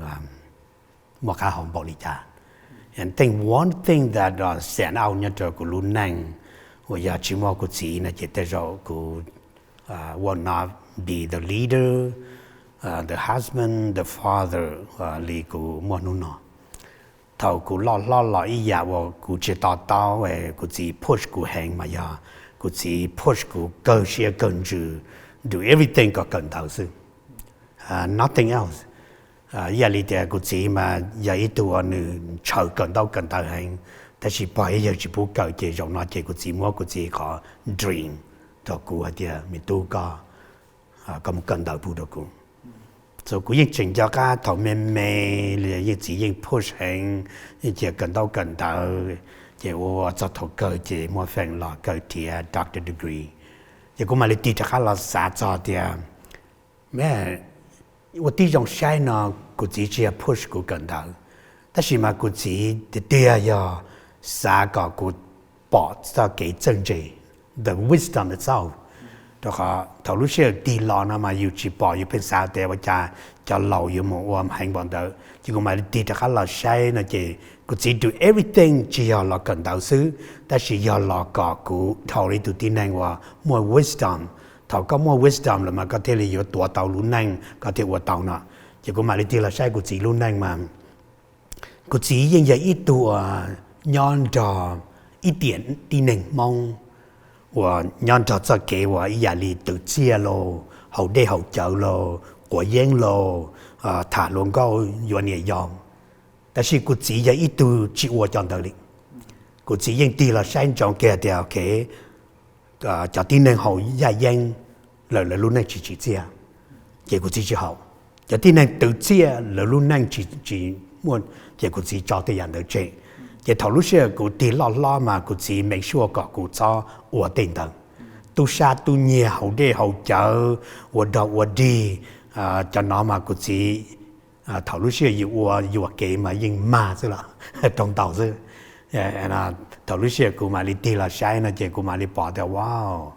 mua cá hồng bò đi cha. And think one thing that stand out nhất là của luôn năng, và giờ chỉ mua của chỉ là chỉ tới rồi của will not be the leader, the husband, the father, li của mua nó. Thầu của lo ý giả và của chỉ tao về của chỉ push của hàng mà giờ. Cô chỉ push cô cơ sẽ cần do everything có cần thầu sự, nothing else. Giờ lý thì cô chỉ mà giờ ít tuổi nữa chờ cần đâu hành,但是bây giờ chỉ bố cầu chỉ dùng nó chỉ cô chỉ mua cô chỉ có dream, cho cô ở đây mình tu có một cần đâu bù được cô. so cũng những chuyện cho cả thầu mềm mềm những chỉ những push hành những chuyện cần đâu chỉ ô cho thầu cơ chỉ mua phèn lọ cơ thì doctor degree chỉ cũng mà lấy tí cho khá là xa cho thì mẹ我第一种sai呢，估计只要 push 过更到，但是嘛估计的第二要三个过保到给政治的 wisdom 的造，就哈头路些地老那嘛有去保有เป็นสาวแต่ว่าจะ老有么我们很棒的，结果嘛地的哈老sai那就估计 do everything 只要老更到时，但是要老个过头里头的那个 more wisdom。thầu có mua wisdom là mà có thể là yếu tố tàu luôn năng có thể của tàu nọ chỉ có mà lý là sai của chị luôn năng mà của chị những cái ít tụ nhon trò ít tiền đi nền mong và nhon trò cho kế và ý giả lý tự chia lô hậu đê hậu chợ lô của dân lô thả luôn có yuan nhẹ dòng但是của chị những ít tụ chị của chọn đời của chị những tỷ là sai chọn kế thì kế cho tin nên hậu gia dân là luôn năng chỉ chia chỉ có chỉ hậu cho tin nên tự chia là luôn năng chỉ muốn chỉ có chỉ cho tiền được chơi chỉ thầu lúc xưa của tiền lo mà của chỉ make sure có của cho ổn định等tu sa tu nhẹ hậu đê hậu chợ ổn đầu ổn đi cho nó mà của chỉ thầu lúc xưa yêu cái mà nhưng mà chứ là trong tàu chứ thầu lúc xưa của mà đi tiền là sai nó chỉ của mà đi bỏ theo wow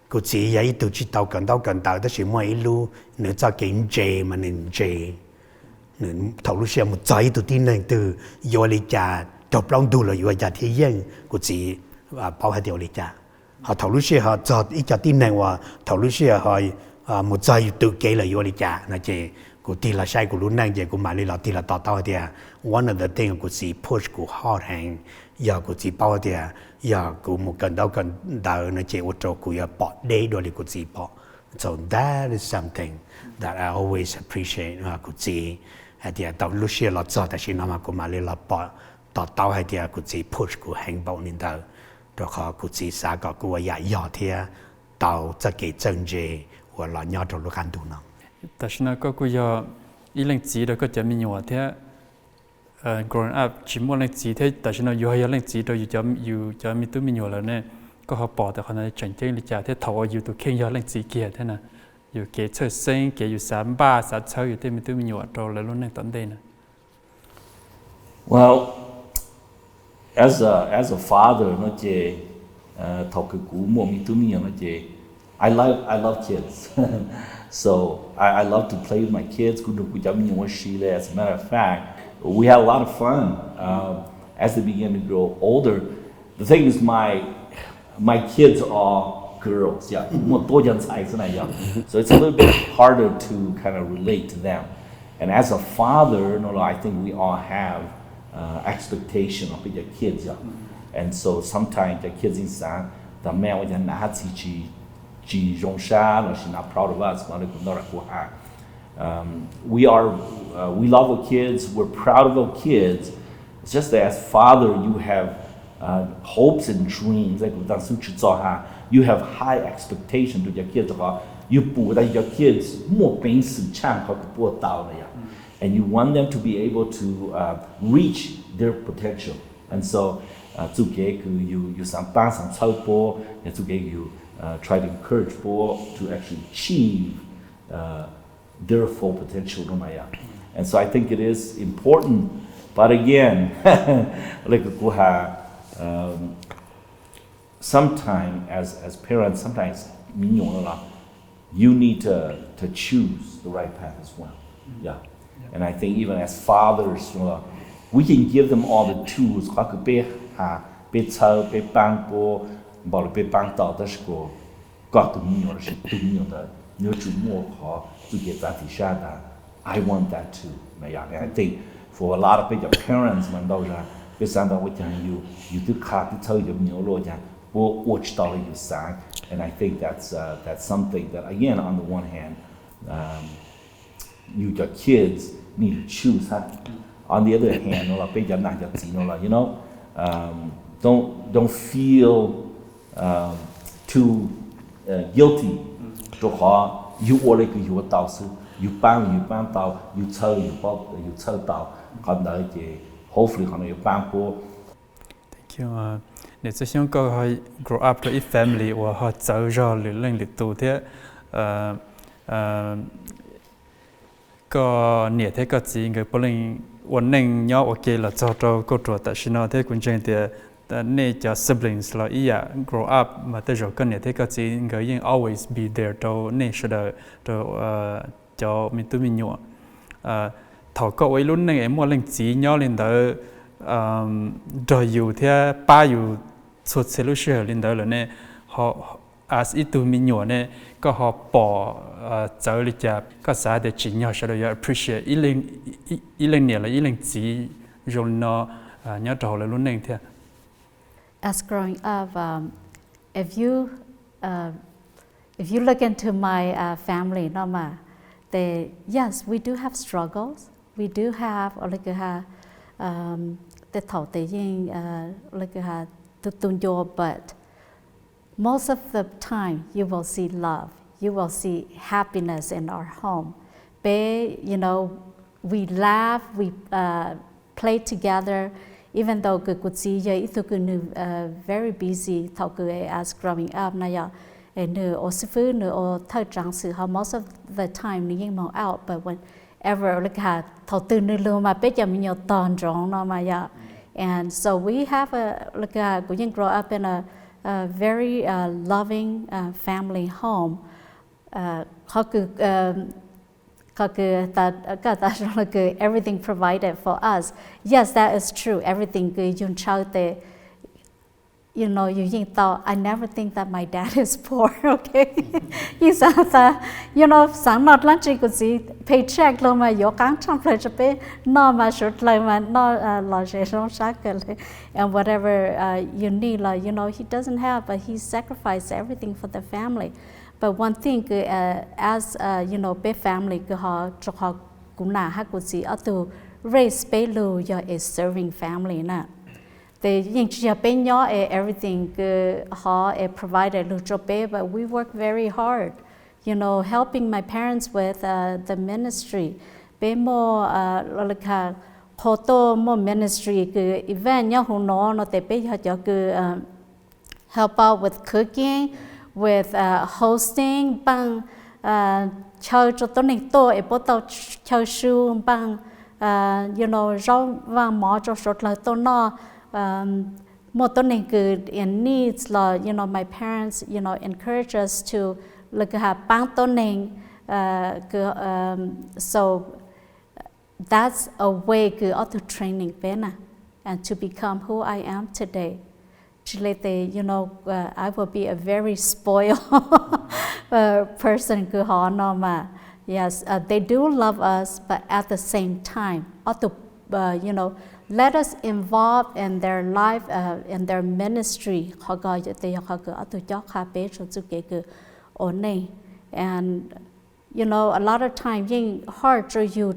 của chỉ vậy từ chỉ tàu cần tàu đó chỉ mỗi lu nữa cho cái ntej mà ntej thầu lúc xưa một trái từ tin này từ yêu lý cha đọc lòng đủ là yêu cha thiên nhiên của chỉ bảo hai điều lý cha họ thầu lúc xưa họ cho ít cho tin này và thầu lúc xưa họ một trái từ cái là yêu lý cha là chỉ của tiền là sai của lúc này chỉ của mà đi là tiền là tao thì one of the thing của chỉ push của hard hand giờ của chỉ bảo thì giờ của một cần đâu nó chỉ ô tô của bỏ đấy đôi của chỉ bỏ so that is something that I always appreciate của chỉ thì tao lúc xưa là choแต่สิ่งนั้นมาcủa mà là bỏ tao hay thì của chỉ push của hành động nên tao rồi họ của chỉ sao của giờ thì taoจะ给政治或là nhau trong lúc ăn tụ nóแต่ฉันก็กูยออีเรื่องจีเราก็จะมีอยู่ที่growing up ชิมว่าเรื่องจีที่แต่ฉันอยู่ให้เรื่องจีเราอยู่จะมีตัวมีอยู่แล้วเนี่ยก็เขาบอกแต่คนนั้นจังเจ้งเลยจ้าที่ถออยู่ตัวเข่งยอเรื่องจีเกียร์ที่น่ะอยู่เกเชอร์เซ็งเกอยู่3 บาท3 เช้าอยู่ที่มีตัวมีอยู่เราเลยรุ่นนั้นตอนเด่น Well, as a father, nó chỉ thọ cái cú mua mi tu mi nó chỉ I love kids. So I love to play with my kids. As a matter of fact, we had a lot of fun as they began to grow older. The thing is, my kids are girls. Yeah, so it's a little bit harder to kind of relate to them. And as a father, I think we all have expectation of your kids. Yeah. And so sometimes the kids inside the man with she's not proud of us. We love our kids. We're proud of our kids. It's just that as father, you have hopes and dreams. You have high expectation to your kids. You put that your kids more and you want them to be able to reach their potential. And so, you try to encourage people to actually achieve their full potential. And so I think it is important. But again, sometimes as parents, sometimes you need to choose the right path as well. Yeah. And I think even as fathers, we can give them all the tools. Bảo là bên bang tạo đó là có tụi mình đó nhớ chủ mua họ tụi cái giá trị xa đó I want that too. And I think for a lot of big parents when đâu ra cái sáng đó với chàng you tự khá tự chơi được nhiều rồi chàng vô watch đó là you sáng. And I think that's something that again on the one hand your kids need to choose. On the other hand, nó là bây giờ nãy giờ gì nó là don't feel too guilty. Cho họ yêu ở đây cái yêu tạo sự you ban tao you tell tao còn đợi thì hopefully còn you ban po. Thank you. Nếu như chúng có hay grow up với family hoặc họ trở ra lên lịch tụ thế, có nhiều thế có gì người bố linh ổn định nhau ok là cho cô trò tại sao nó thế cũng chẳng thì nên cho siblings là ý à grow up mà tới rồi có nhiều thế có gì người yên always be there cho nên sẽ đợi cho mình tụi mình nhọ thầu có ấy lúc này em muốn linh chỉ nhau lên đó rồiอยู่thế baอยู่สุด solution lên đó là nên họ as ít tụi mình nhọ nên có họ bỏ trở lại cho có sao để chỉ nhau sẽ được appreciate ý lên nhiều là ý lên chỉ rồi nó nhớ đầu là lúc này thế. As growing up, if you look into my family, yes, we do have struggles. We do have but most of the time you will see love. You will see happiness in our home. You know, we laugh, we play together. Even though we could see very busy as growing up, most of the time out, but whenever and so we have we grow up in a very loving family home. Everything provided for us. Yes, that is true. Everything you know, I never think that my dad is poor, okay? You know, sáng not lunch you could see paycheck lo mà yo căng trong play cho bé no mà short like mà no lo chế trong sắc and whatever you need, like, you know, he doesn't have, but he sacrificed everything for the family. But one thing, as you know, big family, họ cũng là hát của chị ở từ raise bé lưu do a serving family na. They chỉ bên nhỏ everything họ provided lưu cho bé, but we work very hard, you know, helping my parents with the ministry. Bé mo like photo mo ministry event nhau hôm nó để bé họ cho help out with cooking, with hosting bằng chơi cho tôi này tôi bắt đầu chơi show bằng you know rau vàng mỏ cho sốt là tôi nó một tôi này cứ in needs là you know my parents you know encourage us to like bằng tôi này so that's a way cứ auto training bên and to become who I am today. You know, I will be a very spoiled person. Yes, they do love us, but at the same time, you know, let us involve in their life, in their ministry. And you know, a lot of times it's hard for you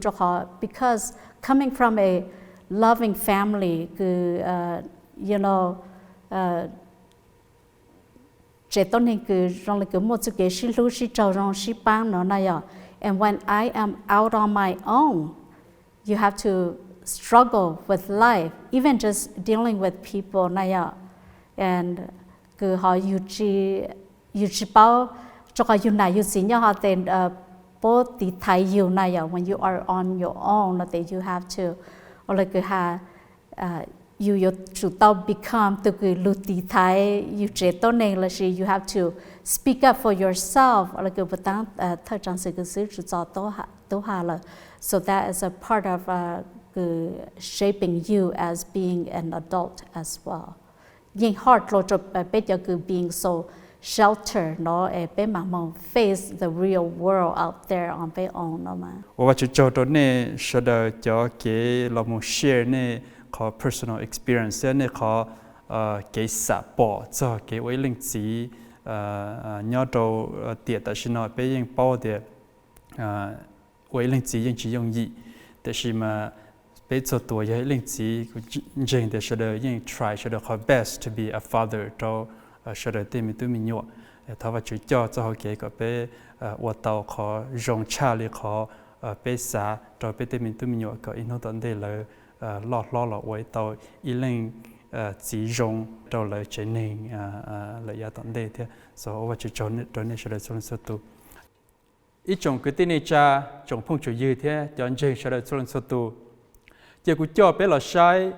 because coming from a loving family, you know. And when I am out on my own, you have to struggle with life, even just dealing with people. And when you are on your own, that you have to you become you have to speak up for yourself. So that is a part of shaping you as being an adult as well. Being so sheltered, face the real world out there on their own. Có personal experience nên có cái xã bỏ cho cái với linh chỉ nhớ đầu tiệt tại sao nói bây giờ bao để với linh chỉ những chỉ dùng gìแต่是mà bây giờ tuổi với linh chỉ cũng để sẽ được những try sẽ được best to be a father cho sẽ được tìm tụi mình nhọ thọ và chữ cho họ kể có bé ô tàu khó rong cha li khó bé xã rồi bé tụi mình nhọ có in tận đây là lo quay tàu ý lên chỉ rong rồi là chế nên là giá tận đây thế so và chữ cho nên sẽ là số số tu ít trong cái tên này cha trong phong chủ dư thế chọn chơi sẽ là số tu giờ cũng cho bé là sai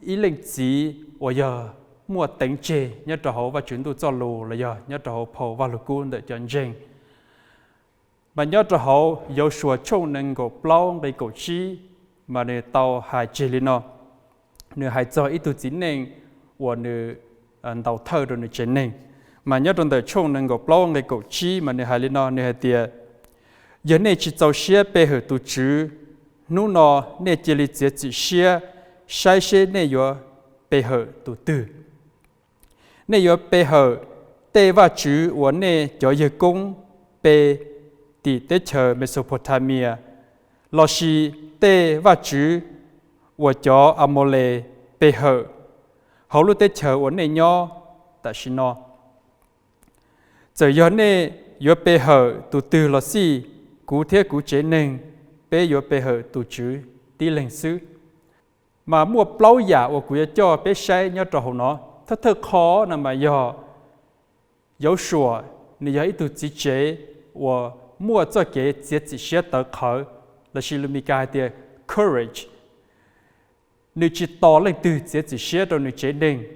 ý lên chỉ và giờ mua tính chế nhất là họ và chuyển tu cho lù là giờ nhất là họ phổ và lù cuốn để chọn chơi mà nhất là họ yêu sửa trông nên có plau cái cổ chi mà để tàu hải chế lên nó nửa hải cho ít tu chính nên và nửa tàu thơ rồi nửa chế nên mà nhất là trông nên có plau cái cổ chi mà nửa hải lên nó nửa hải tiệt giờ này chỉ tàu xe bê hở tu chữ nụ nó nè chỉ li chế chỉ xe sai xe nè yo bê hở tu tư nè yo bê hở tê và chữ của nè cho giờ công bê tỉ tê chờ Mesopotamia lo si tê và chữ của cho Amole bê hở hậu lúc tê chờ của nè nho tại xin nó giờ yo nè yo bê hở tu tư lo si cụ thể cụ chế nên bé yo bé hở tu chữ tí lên xứ mà mua plau giả của cụ cho bé say nhớ trò nó thật khó nằm mà yo yếu sủa ni yo tu chỉ chế và mua cho cái chế chỉ xe tờ khởi là chỉ là mi cái tiền courage ni chỉ to lên từ chế chỉ xe rồi ni chế nên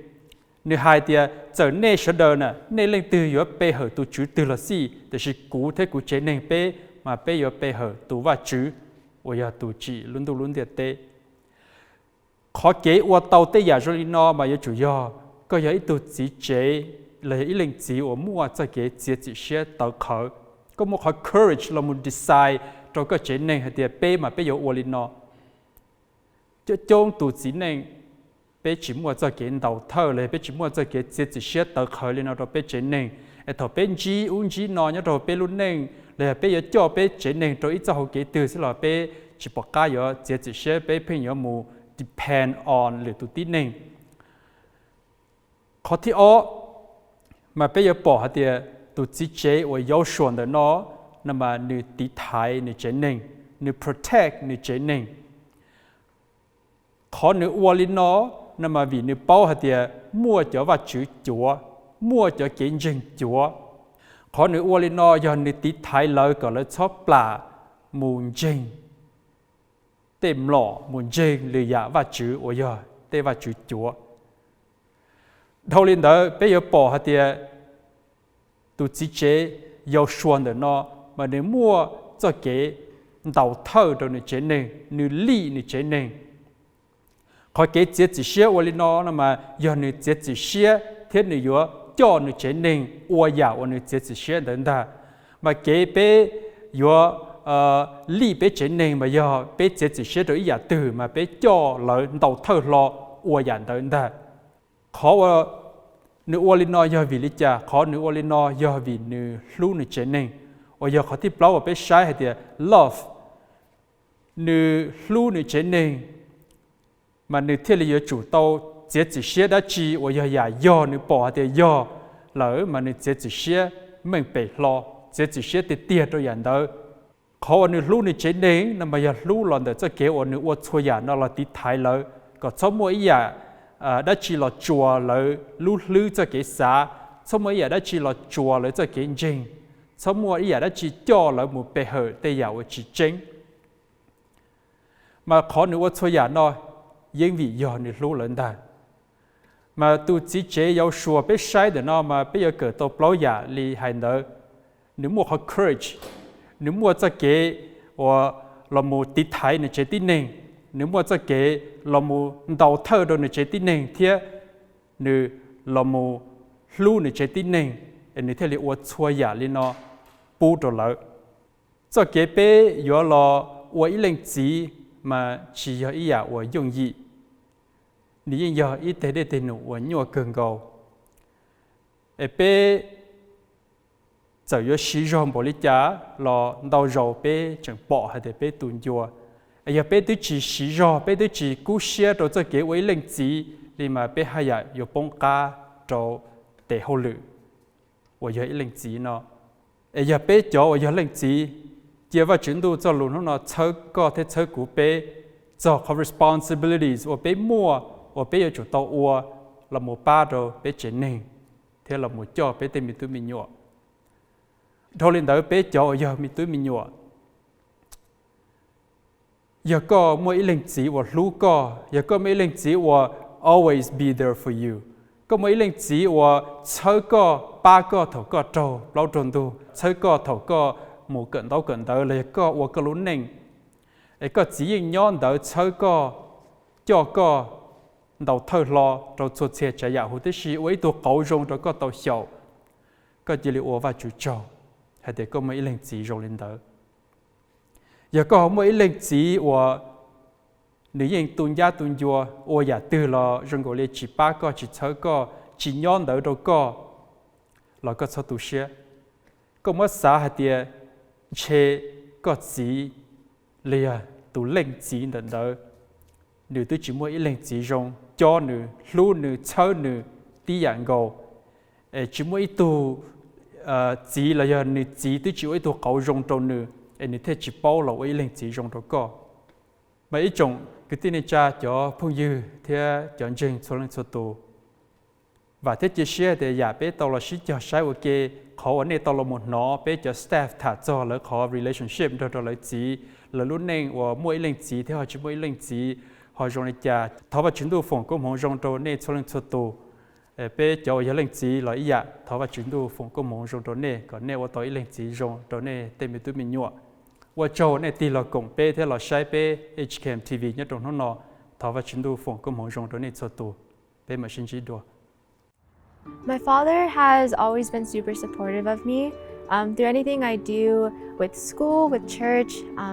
ni hai tiền giờ nên sẽ đời nè nên lên từ yo bé hở tu chữ từ là gì để chỉ cụ thể cụ chế nên bé mà bây giờ bây giờ tu và chữ, và giờ tu chỉ luôn điệt tê. Khó kế và tàu tê giả rồi nó mà giờ chủ yếu có giờ tu chỉ chế là ý linh chỉ và mua cho cái chỉ xe tàu khởi, có một cái courage là một decide cho cái chế này hay tiệt bây mà bây giờ và nó, cho trong tu chỉ này bây chỉ mua cho cái tàu thơ này bây chỉ mua cho cái chỉ xe tàu khởi lên nó rồi bây chế này, thọ bên chỉ chỉ nó nhớ rồi bây luôn này là bây giờ cho bây chế nên rồi ít cho họ kể từ sẽ là bây chỉ bỏ cái giờ chỉ sẽ bây bây giờ mù depend on lựa tụi tin nên khó thì mà bây giờ bỏ thì tụi chỉ chế và yêu xuân的nó那么你地台你chế nên你 protect 你chế nên khó你ua lên nó那么vì你bảo thì mua cho và chữ chúa mua cho kiến trình chúa khó nữ ô lên nó do nữ tí thái lời gọi là chóp là mùn trình tìm lọ mùn trình lì dạ và chữ ô giờ tê và chữ chúa đầu lên đó bây giờ bỏ hạt tiền tụ chỉ chế yêu xuân được nó mà nếu mua cho cái đầu thơ rồi nữ chế nên nữ ly nữ chế nên khó cái chế chỉ xe ô lên nó mà do nữ chế chỉ xe thiết nữ yếu cho nữ chế nên ua giả và nữ chế chỉ xe đến đó mà cái bé yếu lý bé chế nên mà do bé chế chỉ xe rồi giả từ mà bé cho lợi đầu thơ lo ua giả đến đó khó nữ ua lên nó do vì lý cha khó nữ ua lên nó do vì nữ lưu nữ chế nên và do khó tiếp lâu và bé sai hay thì love nữ lưu nữ chế nên mà nữ thiết lý chủ tàu chế chỉ xe đã chi và giờ giả do nữ bỏ thì do lỡ mà nữ chế chỉ xe mình bị lo chế chỉ xe thì tiệt rồi dạng đó khó nữ lưu nữ chế nên là mà giờ lưu lần đó cho kéo nữ uất xua giả nó là tí thái lỡ có số mỗi giả đã chỉ là chùa lỡ lưu cho cái xã số mỗi giả đã chỉ là chùa lỡ cho cái trình số mỗi giả đã chỉ cho lỡ một bề hở tây giả và chỉ chính mà khó nữ uất xua giả nó因vì do nữ lưu lớn ta mà tu chỉ chế yêu sửa biết sai được nó mà bây giờ cỡ tàu bao giờ li hay nữa nếu mua họ courage nếu mua cho cái và là một tí thái này chế tin nên nếu mua cho cái là một đầu thơ đồ này chế tin nên thì nếu là một lưu này chế tin nên anh thấy là chua giả li nó bù đồ lợi cho cái bé giờ là ý lên chỉ mà chỉ có ý giả và dùng gì nếu giờ ít thế để tiền nụ nhiều cường cầu, bé giờ yo sử dụng bảo lý trả là đầu rồi bé chẳng bỏ hay để bé tuân chùa, giờ bé tôi chỉ sử dụng bé tôi chỉ cú xe rồi cho cái ấy lên chỉ thì mà bé hay giờ yo bông cá rồi để hậu lử, 我要一零几呢，要被教我要零几，接vào chuyển度cho luôn nó chơi có thể chơi của bé cho có responsibilities 我被mua我被要主导我là một ba rồi bé chuyển nền thế là một cho bé tìm mình tụi mình nhọ thôi lên tới bé cho giờ mình tụi mình nhọ giờ có mỗi linh chỉ và lú có giờ có mấy linh chỉ và always be there for you có mấy linh chỉ và chơi có ba có thầu có trâu lâu tròn tu chơi có thầu có một cận tới là có và có lú nền ấy có chỉ nhon tới chơi có cho có đầu thơ lo đầu chuột xe chạy dạo hụt xí với tổ cấu rong rồi có tàu xầu có chỉ liệu và chủ trâu hay để có mấy linh chỉ rong lên tới giờ có mấy linh chỉ và nếu như tuần gia tuần chùa và giả từ là rong gọi là chỉ ba có chỉ chơi có chỉ nhon tới đâu có là có số tu xe có mất xã hay để chế có chỉ liền tu linh chỉ đến đó nếu tôi chỉ mỗi linh chỉ rong cho nữ lu nữ chơi nữ đi dạng gầu chỉ mỗi tu chỉ là giờ nữ chỉ tôi chỉ mỗi tu cấu rong trâu nữ nữ thế chỉ bao là mỗi linh chỉ rong trâu có mấy种cái tin này cha cho phong dư thế chọn chừng số lần số tu và thế chia sẻ để giả bé tàu là sĩ cho sai ok khó ở đây tàu là một nó bé cho staff thả cho là khó relationship đó là chỉ là lúc này và mỗi linh chỉ thế họ chỉ mỗi linh chỉ họ dùng để trả tháo vào chuyển đổi phòng công hồng dùng đồ này số lần số tu bé cho giờ linh chỉ là ý ạ tháo vào chuyển đổi phòng công hồng dùng đồ này còn này ว่า ต่อ linh chỉ dùng đồ này tên mình tụi mình nhọ ว่า cho này thì là cùng bé thế là sai bé HKM TV nhất trong nó tháo vào chuyển đổi phòng công hồng dùng đồ này số tu bé mà xin chỉ đồ. My father has always been super supportive of me. Through anything I do with school, with church,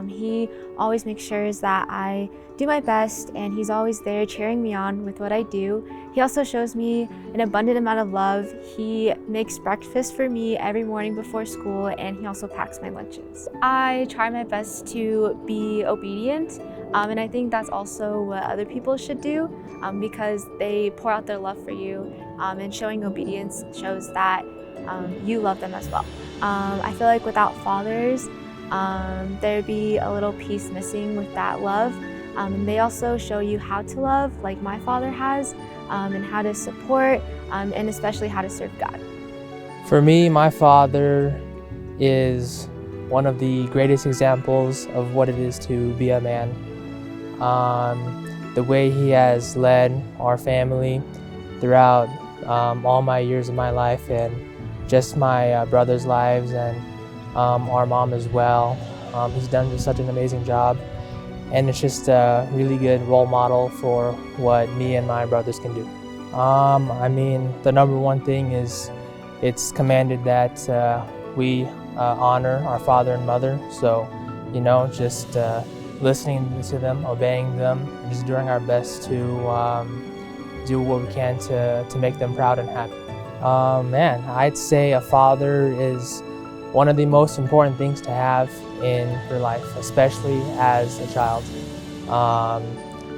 he always makes sure that I do my best, and he's always there cheering me on with what I do. He also shows me an abundant amount of love. He makes breakfast for me every morning before school, and he also packs my lunches. I try my best to be obedient, and I think that's also what other people should do, because they pour out their love for you, and showing obedience shows that you love them as well. I feel like without fathers, there'd be a little piece missing with that love. And they also show you how to love, like my father has, and how to support, and especially how to serve God. For me, my father is one of the greatest examples of what it is to be a man. The way he has led our family throughout all my years of my life, and just my brothers' lives, and our mom as well. He's done just such an amazing job, and it's just a really good role model for what me and my brothers can do. I mean, the number one thing is it's commanded that we honor our father and mother. So, you know, just listening to them, obeying them, and just doing our best to do what we can to make them proud and happy. Man, I'd say a father is one of the most important things to have in your life, especially as a child.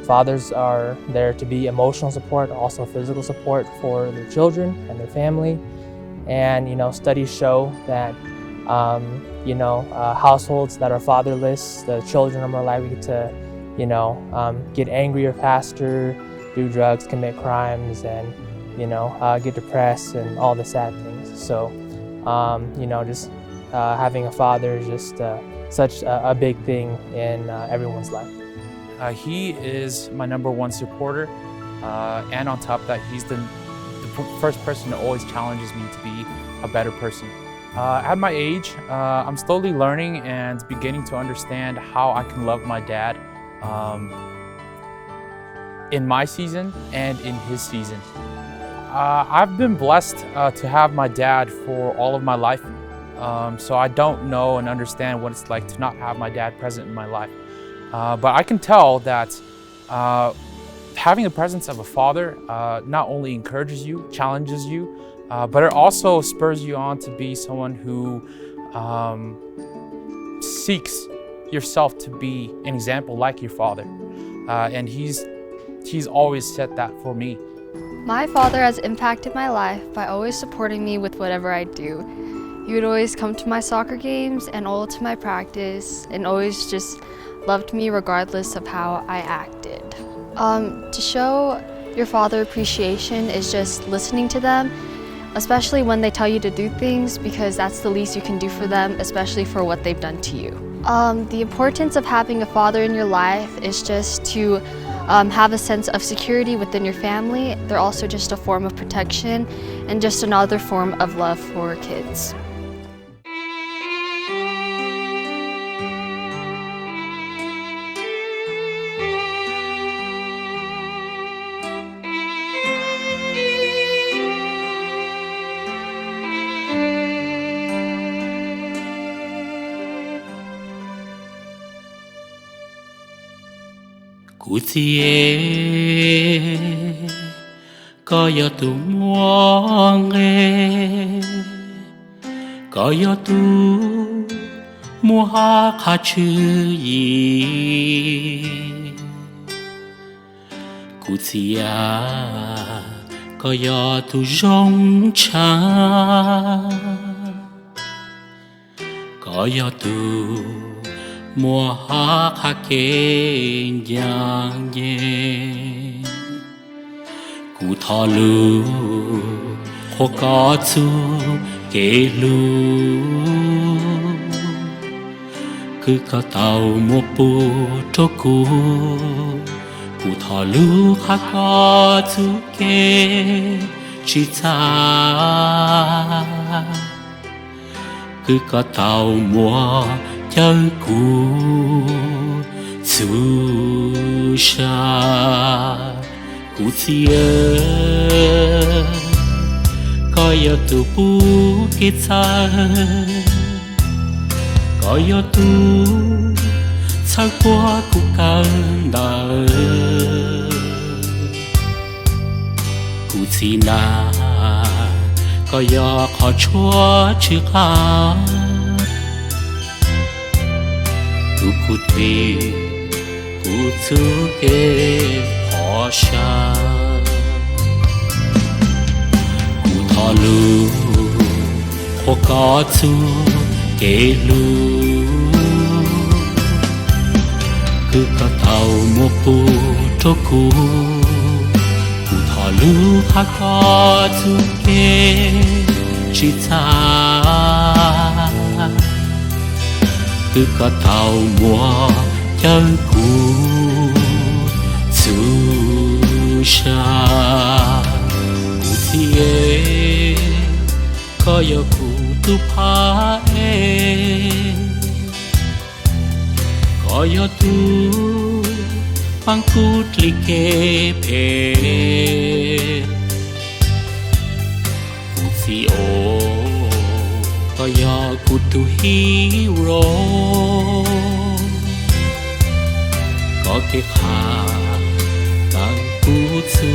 Fathers are there to be emotional support, also physical support for their children and their family. And, you know, studies show that, households that are fatherless, the children are more likely to, get angrier faster, do drugs, commit crimes, and, get depressed and all the sad things. So, just having a father is just such a big thing in everyone's life. He is my number one supporter, and on top of that, he's the first person that always challenges me to be a better person. At my age, I'm slowly learning and beginning to understand how I can love my dad in my season and in his season. I've been blessed to have my dad for all of my life, so I don't know and understand what it's like to not have my dad present in my life. But I can tell that having the presence of a father not only encourages you, challenges you, but it also spurs you on to be someone who seeks yourself to be an example like your father. And he's always set that for me. My father has impacted my life by always supporting me with whatever I do. He would always come to my soccer games and all to my practice and always just loved me regardless of how I acted. To show your father appreciation is just listening to them, especially when they tell you to do things, because that's the least you can do for them, especially for what they've done to you. The importance of having a father in your life is just to have a sense of security within your family. They're also just a form of protection and just another form of love for kids. Cú chia có yo tu muang có yo tu mua ha kha chư yi cú chia có yo tu rong cha có yo tu mùa hoa khá kê nhàng nhẹ cú thọ lưu khô có chú kê lưu cứ có tàu mua bù trô cú cú thọ lưu khá có chú kê chỉ cha cứ có tàu mua chân cũ chú sa cũ chia có yo tu bu kết sa có yo tu sao qua cũ cần đời cũ chi na có yo khó chúa chữ khá cú thuy cú chú kê họ sa cú thọ lưu khô có chú kê lưu cứ có tàu mua bù trô cú cú thọ lưu khá có chú kê chỉ cha cứ có tàu mua chân cũ chú sa cũ thiê có yo cũ tu pha có yo tu bang cút li kê pê cũ si ô có yo cũ tu hero có cái khả càng cú chú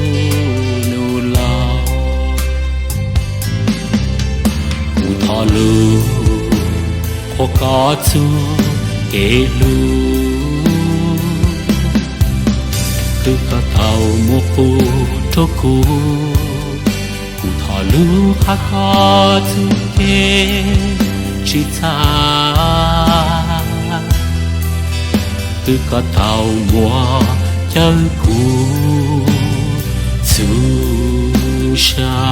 nụ lao cú thọ lưu khô có chú kê lưu cứ có tàu mua bù trô cú cú thọ lưu khá có chú kê chỉ cha cứ có tàu mua chân cũ chú sa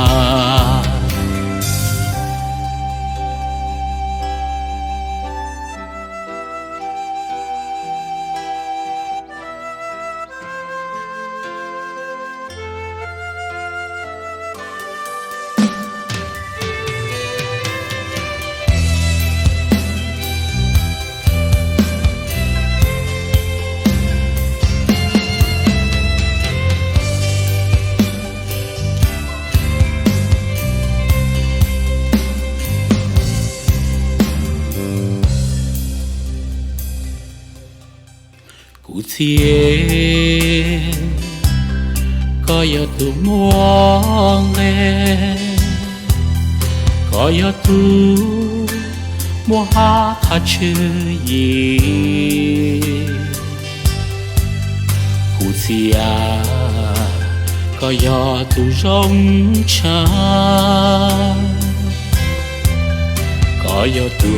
chia có yo tu muang có yo tu mua ha kha chư yi cú chia có gió tu rong cha có gió tu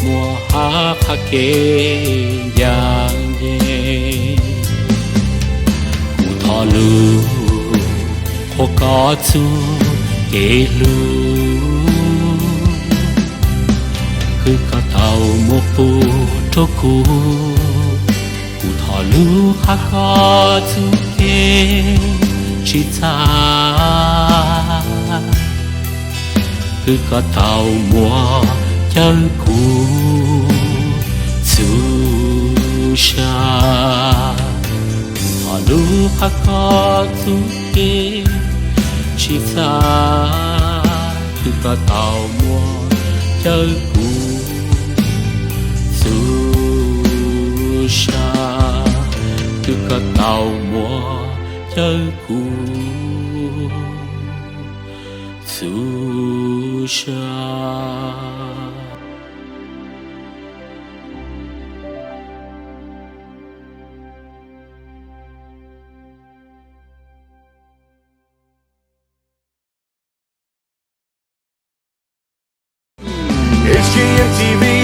mùa hạ khắc kê giang ye cụ thọ lu khô có tu kê lu cứ có tàu một bù trô cù cụ thọ lu khắc có tu kê chỉ ta cứ có tàu mùa chân cũ su sa họ lu khắc có tu kê chỉ ta cứ có tàu mùa chân cũ su sa cứ có tàu mùa chân cũ su sa. HKM TV